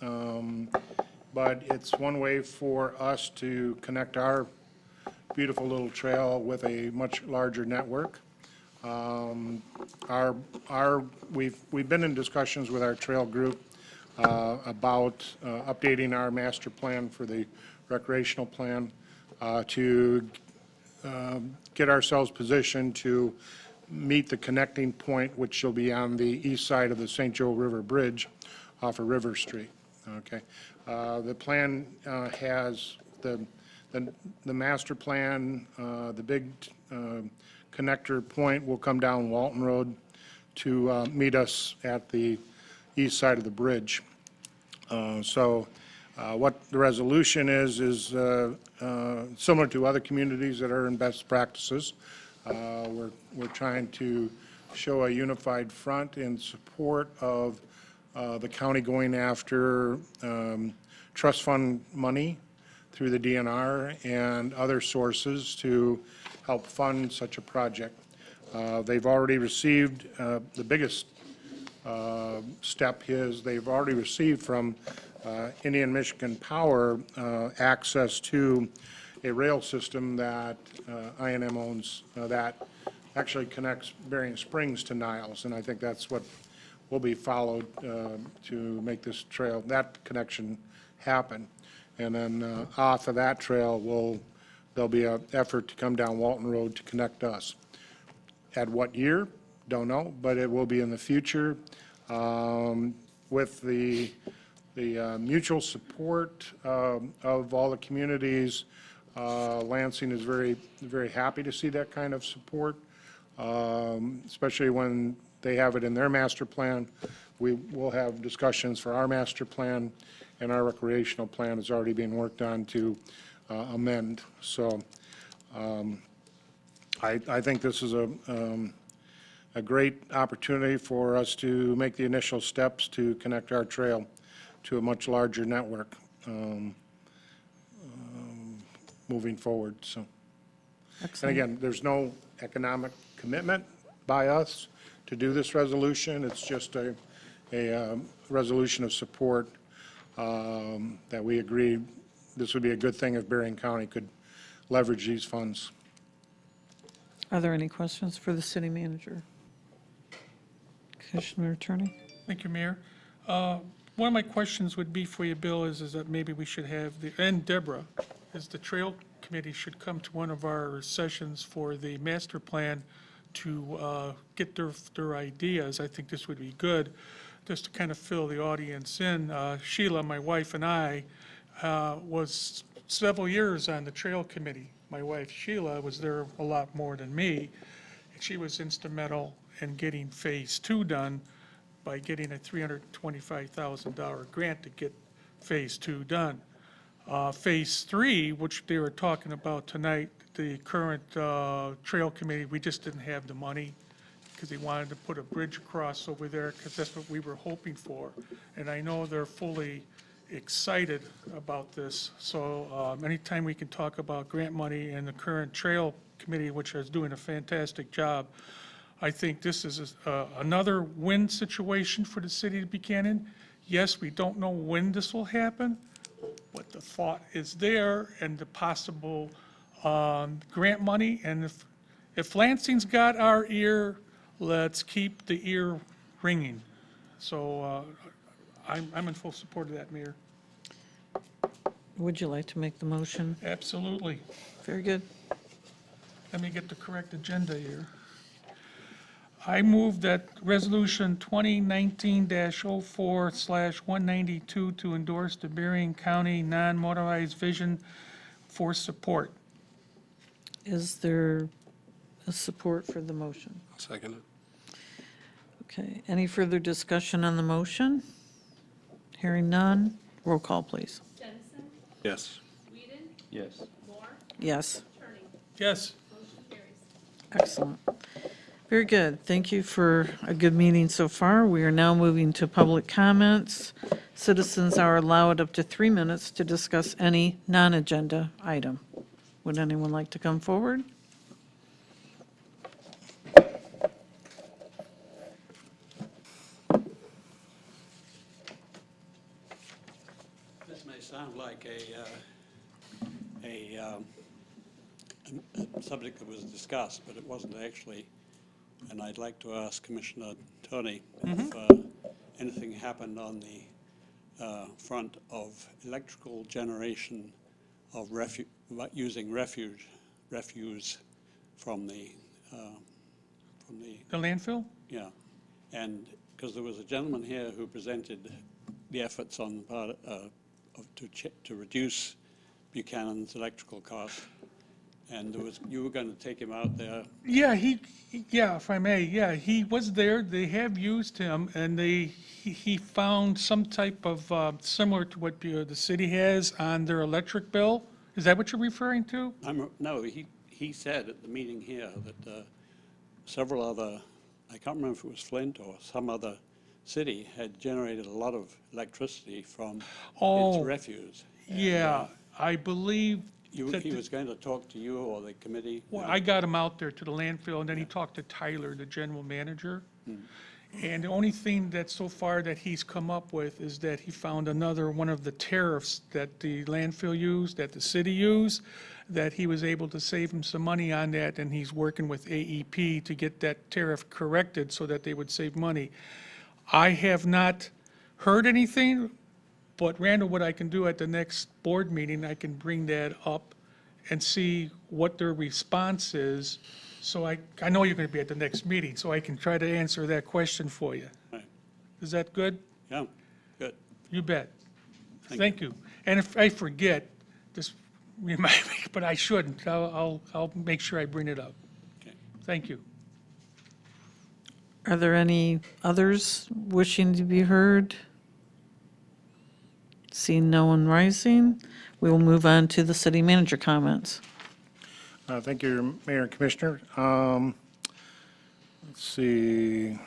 but it's one way for us to connect our beautiful little trail with a much larger network. We've been in discussions with our trail group about updating our master plan for the recreational plan to get ourselves positioned to meet the connecting point, which will be on the east side of the St. Joe River Bridge off of River Street. Okay. The plan has the master plan, the big connector point will come down Walton Road to meet us at the east side of the bridge. So what the resolution is similar to other communities that are in best practices. We're trying to show a unified front in support of the county going after trust fund money through the DNR and other sources to help fund such a project. They've already received, the biggest step is they've already received from Indian Michigan Power access to a rail system that I&M owns that actually connects Berrien Springs to Niles, and I think that's what will be followed to make this trail, that connection happen. And then off of that trail, there'll be an effort to come down Walton Road to connect us. At what year? Don't know, but it will be in the future. With the mutual support of all the communities, Lansing is very, very happy to see that kind of support, especially when they have it in their master plan. We will have discussions for our master plan, and our recreational plan is already being worked on to amend. So I think this is a great opportunity for us to make the initial steps to connect our trail to a much larger network moving forward, so. And Excellent. again, there's no economic commitment by us to do this resolution. It's just a resolution of support that we agreed this would be a good thing if Berrien County could leverage these funds. Are there any questions for the city manager? Commissioner Attorney? Thank you, Mayor. One of my questions would be for you, Bill, is that maybe we should have, and Deborah, is the Trail Committee should come to one of our sessions for the master plan to get their ideas. I think this would be good, just to kind of fill the audience in. Sheila, my wife, and I was several years on the Trail Committee. My wife, Sheila, was there a lot more than me, and she was instrumental in getting Phase 2 done by getting a $325,000 grant to get Phase 2 done. Phase 3, which they were talking about tonight, the current trail committee, we just didn't have the money because they wanted to put a bridge across over there because that's what we were hoping for. And I know they're fully excited about this. So anytime we can talk about grant money and the current trail committee, which is doing a fantastic job, I think this is another win situation for the city of Buchanan. Yes, we don't know when this will happen, but the thought is there and the possible grant money. And if Lansing's got our ear, let's keep the ear ringing. So I'm in full support of that, Mayor. Would you like to make the motion? Absolutely. Very good. Let me get the correct agenda here. I move that Resolution 2019-04/192 to endorse the Berrien County non-motorized vision for support. Is there a support for the motion? I'll second it. Okay, any further discussion on the motion? Hearing none, roll call, please. Dennison, Yes. Whedon, Yes. Moore, Yes, Attorney. Yes. Motion carries. excellent. Very good. Thank you for a good meeting so far. We are now moving to public comments. Citizens are allowed up to 3 minutes to discuss any non-agenda item. Would anyone like to come forward? This may sound like a subject that was discussed, but it wasn't actually. And I'd like to ask Commissioner Tony if anything happened on the front of electrical generation of using refuse from the, The landfill? yeah. And because there was a gentleman here who presented the efforts on the part to reduce Buchanan's electrical costs. And you were going to take him out there. Yeah, yeah, if I may, yeah, he was there. They have used him, and he found some type of, similar to what the city has on their electric bill. Is that what you're referring to? No, he said at the meeting here that several other, I can't remember if it was Flint or some other city, had generated a lot of electricity from Oh, its refuse. And, Yeah, I believe He that, was going to talk to you or the committee. well, I got him out there to the landfill, and then he talked to Tyler, the general manager. And the only thing that so far that he's come up with is that he found another one of the tariffs that the landfill used, that the city used, that he was able to save him some money on that, and he's working with AEP to get that tariff corrected so that they would save money. I have not heard anything, but Randall, what I can do at the next board meeting, I can bring that up and see what their response is. So I know you're going to be at the next meeting, so I can try to answer that question for you. Right. Is that good? Yeah, good. You bet. Thank Thank you. And if I forget, just remind me, but I shouldn't. I'll make sure I bring it up. Okay. Thank you. Are there any others wishing to be heard? Seeing no one rising, we will move on to the city manager comments. Thank you, Mayor and Commissioner. Let's see.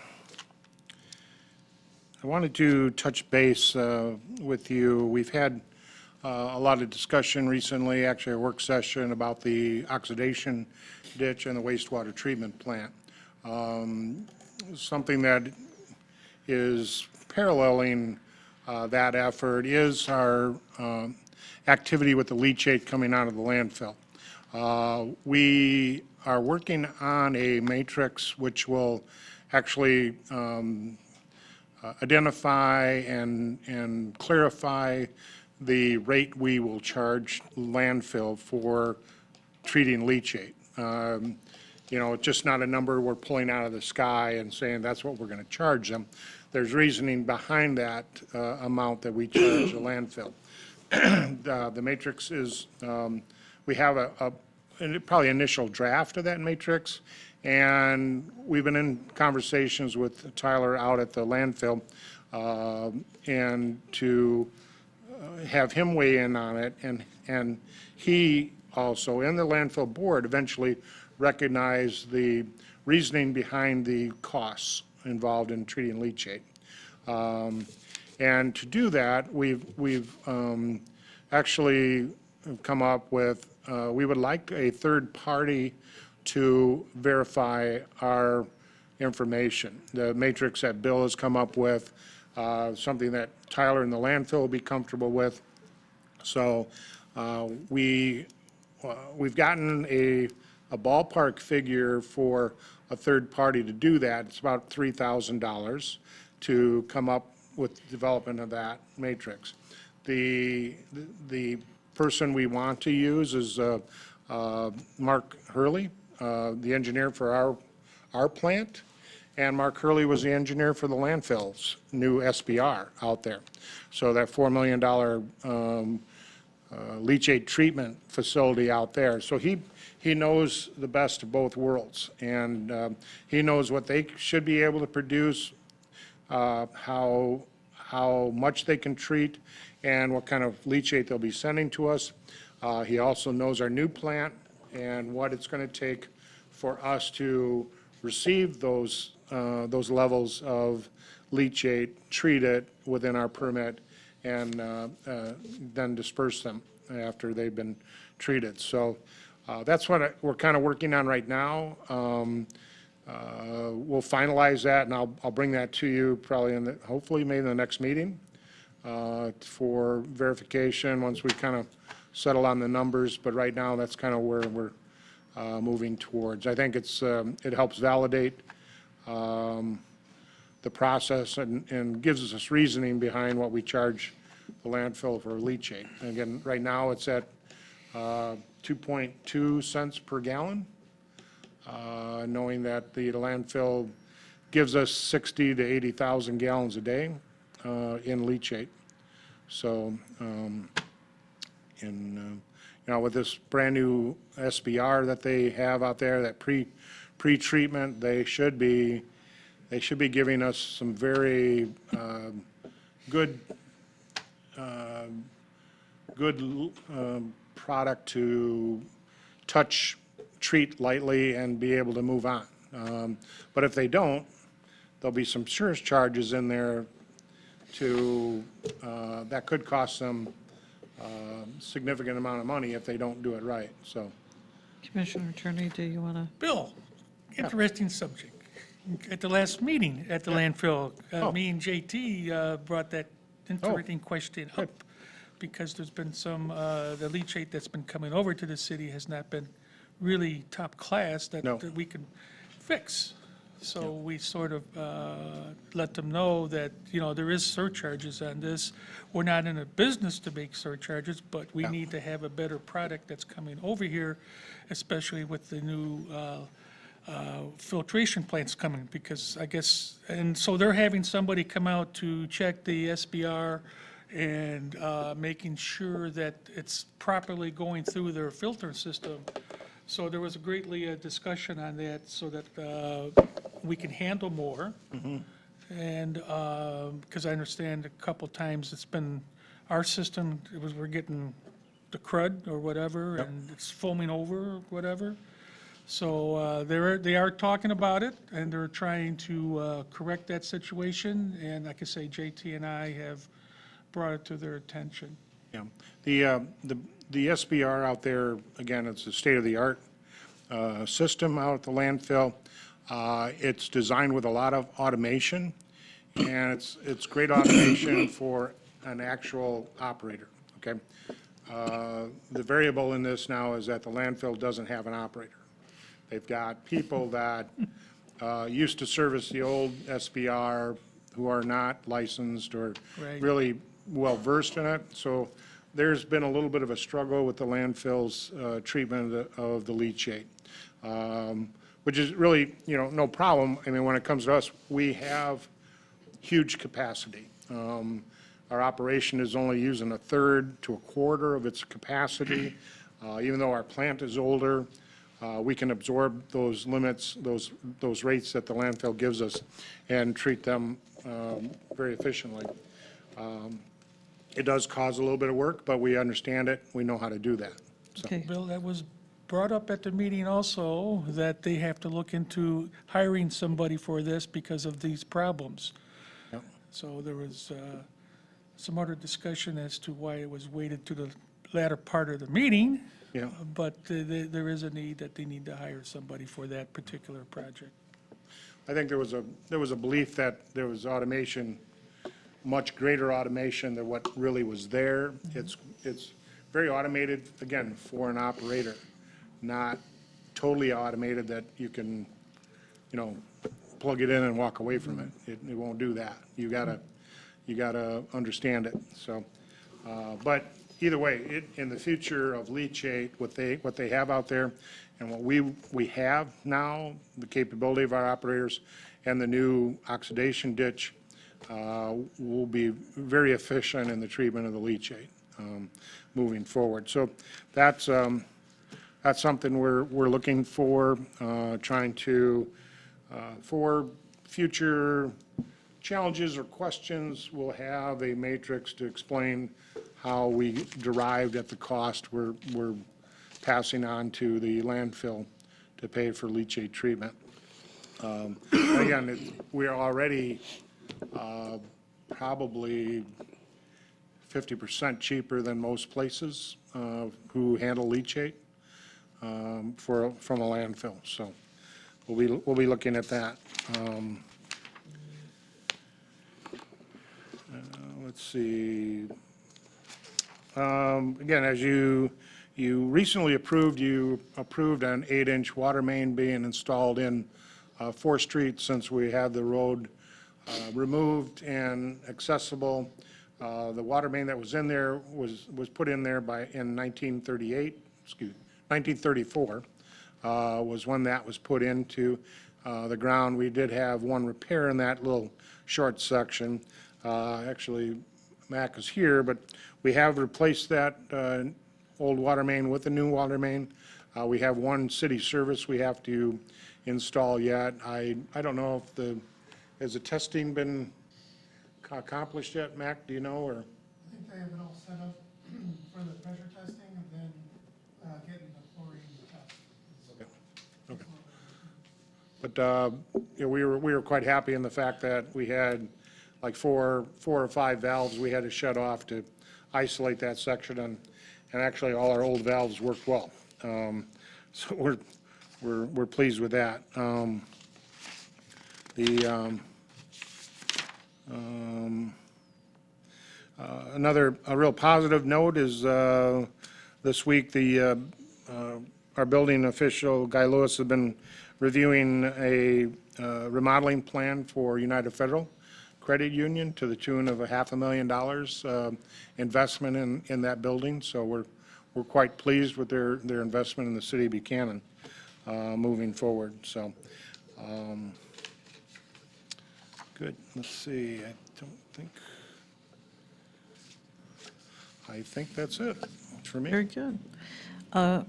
I wanted to touch base with you. We've had a lot of discussion recently, actually a work session about the oxidation ditch and the wastewater treatment plant. Something that is paralleling that effort is our activity with the leachate coming out of the landfill. We are working on a matrix which will actually identify and clarify the rate we will charge landfill for treating leachate. You know, it's just not a number we're pulling out of the sky and saying that's what we're going to charge them. There's reasoning behind that amount that we charge the landfill. The matrix is, we have probably initial draft of that matrix, and we've been in conversations with Tyler out at the landfill and to have him weigh in on it, and he also, and the landfill board eventually recognize the reasoning behind the costs involved in treating leachate. And to do that, we've actually come up with, we would like a third party to verify our information. The matrix that Bill has come up with, something that Tyler and the landfill will be comfortable with. So we've gotten a ballpark figure for a third party to do that. It's about $3,000 to come up with development of that matrix. The person we want to use is Mark Hurley, the engineer for our plant. And Mark Hurley was the engineer for the landfill's new SBR out there. So that $4 million leachate treatment facility out there. So he knows the best of both worlds. And he knows what they should be able to produce, how much they can treat, and what kind of leachate they'll be sending to us. He also knows our new plant and what it's going to take for us to receive those levels of leachate, treat it within our permit, and then disperse them after they've been treated. So that's what we're kind of working on right now. We'll finalize that, and I'll bring that to you probably hopefully maybe in the next meeting for verification once we kind of settle on the numbers. But right now, that's kind of where we're moving towards. I think it helps validate the process and gives us reasoning behind what we charge the landfill for leachate. And again, right now, it's at 2.2 cents per gallon, knowing that the landfill gives us 60 to 80,000 gallons a day in leachate. So, with this brand-new SBR that they have out there, that pre-treatment, they should be giving us some very good product to touch, treat lightly, and be able to move on. But if they don't, there'll be some surcharges charges in there that could cost them significant amount of money if they don't do it right, so. Commissioner Attorney, do you want to? Bill, interesting subject. At the last meeting at the landfill, me and JT brought that interesting question up because there's been the leachate that's been coming over to the city has not been really top class that we can fix. So we sort of let them know that, there is surcharges on this. We're not in a business to make surcharges, but we need to have a better product that's coming over here, especially with the new filtration plants coming, because I guess, and so they're having somebody come out to check the SBR and making sure that it's properly going through their filter system. So there was a greatly discussion on that so that we can handle more. And because I understand a couple times it's been, our system, we're getting the crud or whatever, and it's foaming over or whatever. So they are talking about it, and they're trying to correct that situation. And like I say, JT and I have brought it to their attention. Yeah, the SBR out there, again, it's a state-of-the-art system out at the landfill. It's designed with a lot of automation, and it's great automation for an actual operator, okay? The variable in this now is that the landfill doesn't have an operator. They've got people that used to service the old SBR who are not licensed or really well-versed in it. So there's been a little bit of a struggle with the landfill's treatment of the leachate, which is really, no problem. I mean, when it comes to us, we have huge capacity. Our operation is only using a third to a quarter of its capacity. Even though our plant is older, we can absorb those limits, those rates that the landfill gives us and treat them very efficiently. It does cause a little bit of work, but we understand it. We know how to do that. Okay, Bill, that was brought up at the meeting also, that they have to look into hiring somebody for this because of these problems. Yep. So there was some other discussion as to why it was weighted to the latter part of the meeting. Yeah. But there is a need that they need to hire somebody for that particular project. I think there was a belief that there was automation, much greater automation than what really was there. It's very automated, again, for an operator, not totally automated that you can, plug it in and walk away from it. It won't do that. You gotta understand it, so. But either way, in the future of leachate, what they have out there and what we have now, the capability of our operators and the new oxidation ditch, will be very efficient in the treatment of the leachate, moving forward. So that's something we're looking for, trying to, for future challenges or questions, we'll have a matrix to explain how we derived at the cost we're passing on to the landfill to pay for leachate treatment. Again, we're already probably 50% cheaper than most places who handle leachate from a landfill. So we'll be looking at that. Let's see. Again, as you recently approved, an 8-inch water main being installed in 4th Street since we had the road removed and accessible. The water main that was in there was put in there in 1934 was when that was put into the ground. We did have one repair in that little short section. Actually, Mac is here, but we have replaced that old water main with a new water main. We have one city service we have to install yet. I don't know if has the testing been accomplished yet, Mac, do you know, or? I think they have it all set up for the pressure testing and then getting the chlorine test. But we were quite happy in the fact that we had like four or five valves we had to shut off to isolate that section, and actually all our old valves worked well. So we're pleased with that. A real positive note is this week our building official, Guy Lewis, has been reviewing a remodeling plan for United Federal Credit Union to the tune of $500,000 investment in that building. So we're quite pleased with their investment in the city of Buchanan moving forward. So good. Let's see. I think that's it for me. very good.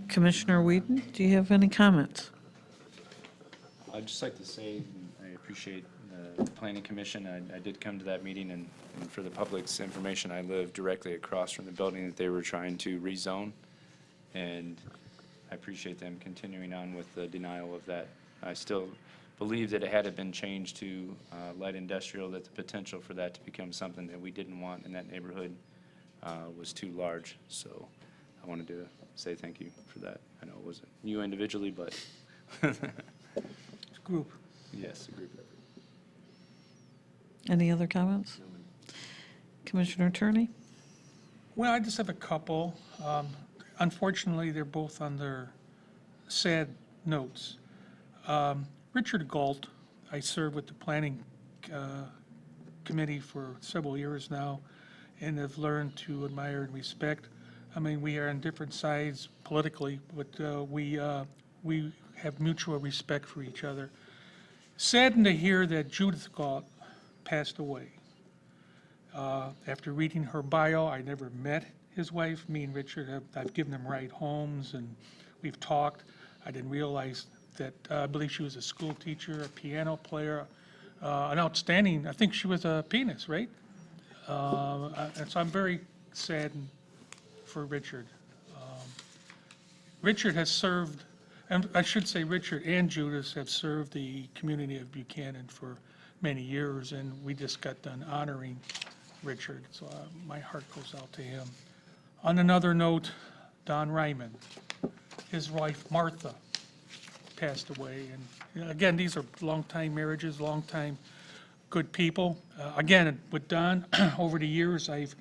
Commissioner Whedon, do you have any comments? I'd just like to say, I appreciate the Planning Commission. I did come to that meeting, and for the public's information, I live directly across from the building that they were trying to rezone. And I appreciate them continuing on with the denial of that. I still believe that had it been changed to light industrial, that the potential for that to become something that we didn't want in that neighborhood was too large. So I wanted to say thank you for that. I know it wasn't you individually, but Group. yes, a group effort. Any other comments? Commissioner Turney? Well, I just have a couple. Unfortunately, they're both on their sad notes. Richard Galt, I served with the Planning Committee for several years now and have learned to admire and respect. I mean, we are on different sides politically, but we have mutual respect for each other. Saddened to hear that Judith Galt passed away. After reading her bio, I never met his wife. Me and Richard, I've given him ride homes and we've talked. I didn't realize that, I believe she was a school teacher, a piano player, an outstanding, I think she was a pianist, right? And so I'm very saddened for Richard. Richard has served, and I should say Richard and Judas have served the community of Buchanan for many years, and we just got done honoring Richard, so my heart goes out to him. On another note, Don Ryman, his wife Martha passed away, and again, these are longtime marriages, longtime good people. Again, with Don, over the years, I've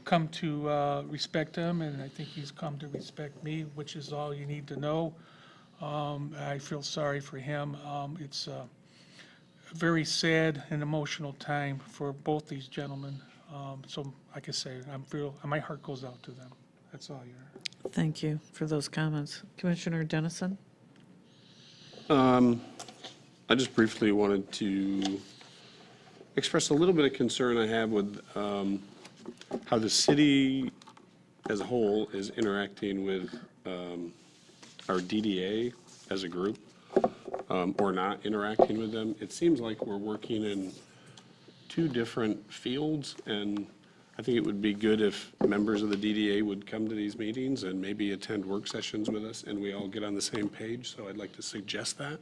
come to respect him, and I think he's come to respect me, which is all you need to know. I feel sorry for him. It's a very sad and emotional time for both these gentlemen. So, like I say, my heart goes out to them. That's all, Your Honor. Thank you for those comments. Commissioner Dennison? I just briefly wanted to express a little bit of concern I have with how the city as a whole is interacting with our DDA as a group, or not interacting with them. It seems like we're working in two different fields, and I think it would be good if members of the DDA would come to these meetings and maybe attend work sessions with us, and we all get on the same page, so I'd like to suggest that.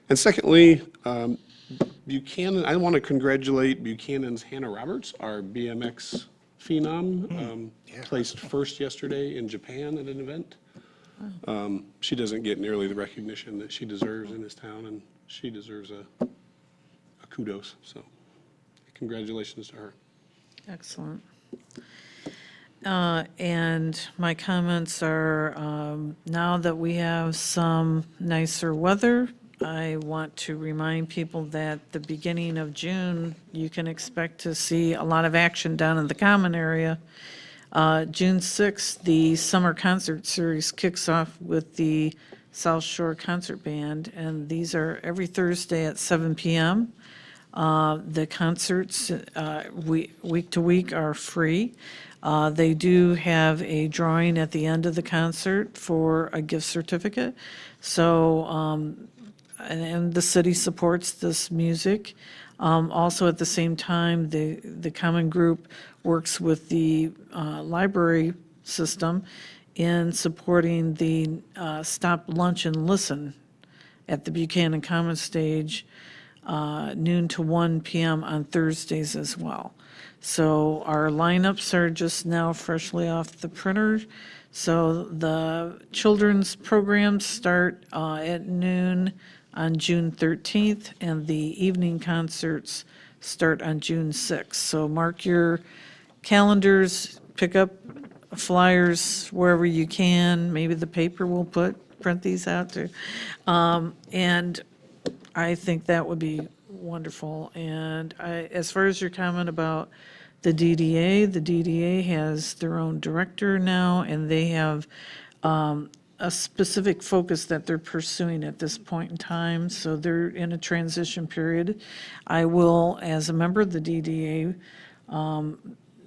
And secondly, Buchanan, I want to congratulate Buchanan's Hannah Roberts, our BMX phenom, placed first yesterday in Japan at an event. She doesn't get nearly the recognition that she deserves in this town, and she deserves a kudos, so congratulations to her. Excellent. And my comments are, now that we have some nicer weather, I want to remind people that the beginning of June, you can expect to see a lot of action down in the common area. June 6th, the summer concert series kicks off with the South Shore Concert Band, and these are every Thursday at 7 p.m. The concerts, week to week, are free. They do have a drawing at the end of the concert for a gift certificate. So, and the city supports this music. Also, at the same time, the Common Group works with the library system in supporting the Stop Lunch and Listen at the Buchanan Commons stage, noon to 1 p.m. on Thursdays as well. So our lineups are just now freshly off the printer. So the children's programs start at noon on June 13th, and the evening concerts start on June 6th. So mark your calendars, pick up flyers wherever you can. Maybe the paper will print these out too. And I think that would be wonderful. And as far as your comment about the DDA has their own director now, and they have a specific focus that they're pursuing at this point in time, so they're in a transition period. I will, as a member of the DDA,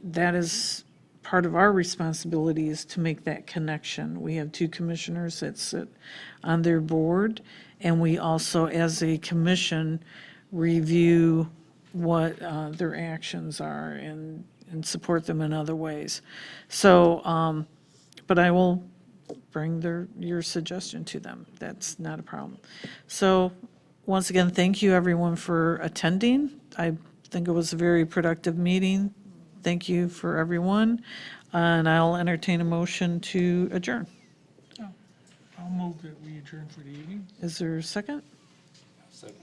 that is part of our responsibility, is to make that connection. We have two commissioners that sit on their board, and we also, as a commission, review what their actions are and support them in other ways. So, but I will bring your suggestion to them. That's not a problem. So, once again, thank you everyone for attending. I think it was a very productive meeting. Thank you for everyone, and I'll entertain a motion to adjourn. I'll move that we adjourn for the evening. Is there a second? Second.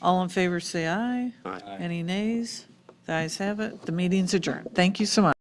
All in favor, say aye. Aye. Any nays? The ayes have it. The meeting's adjourned. Thank you so much.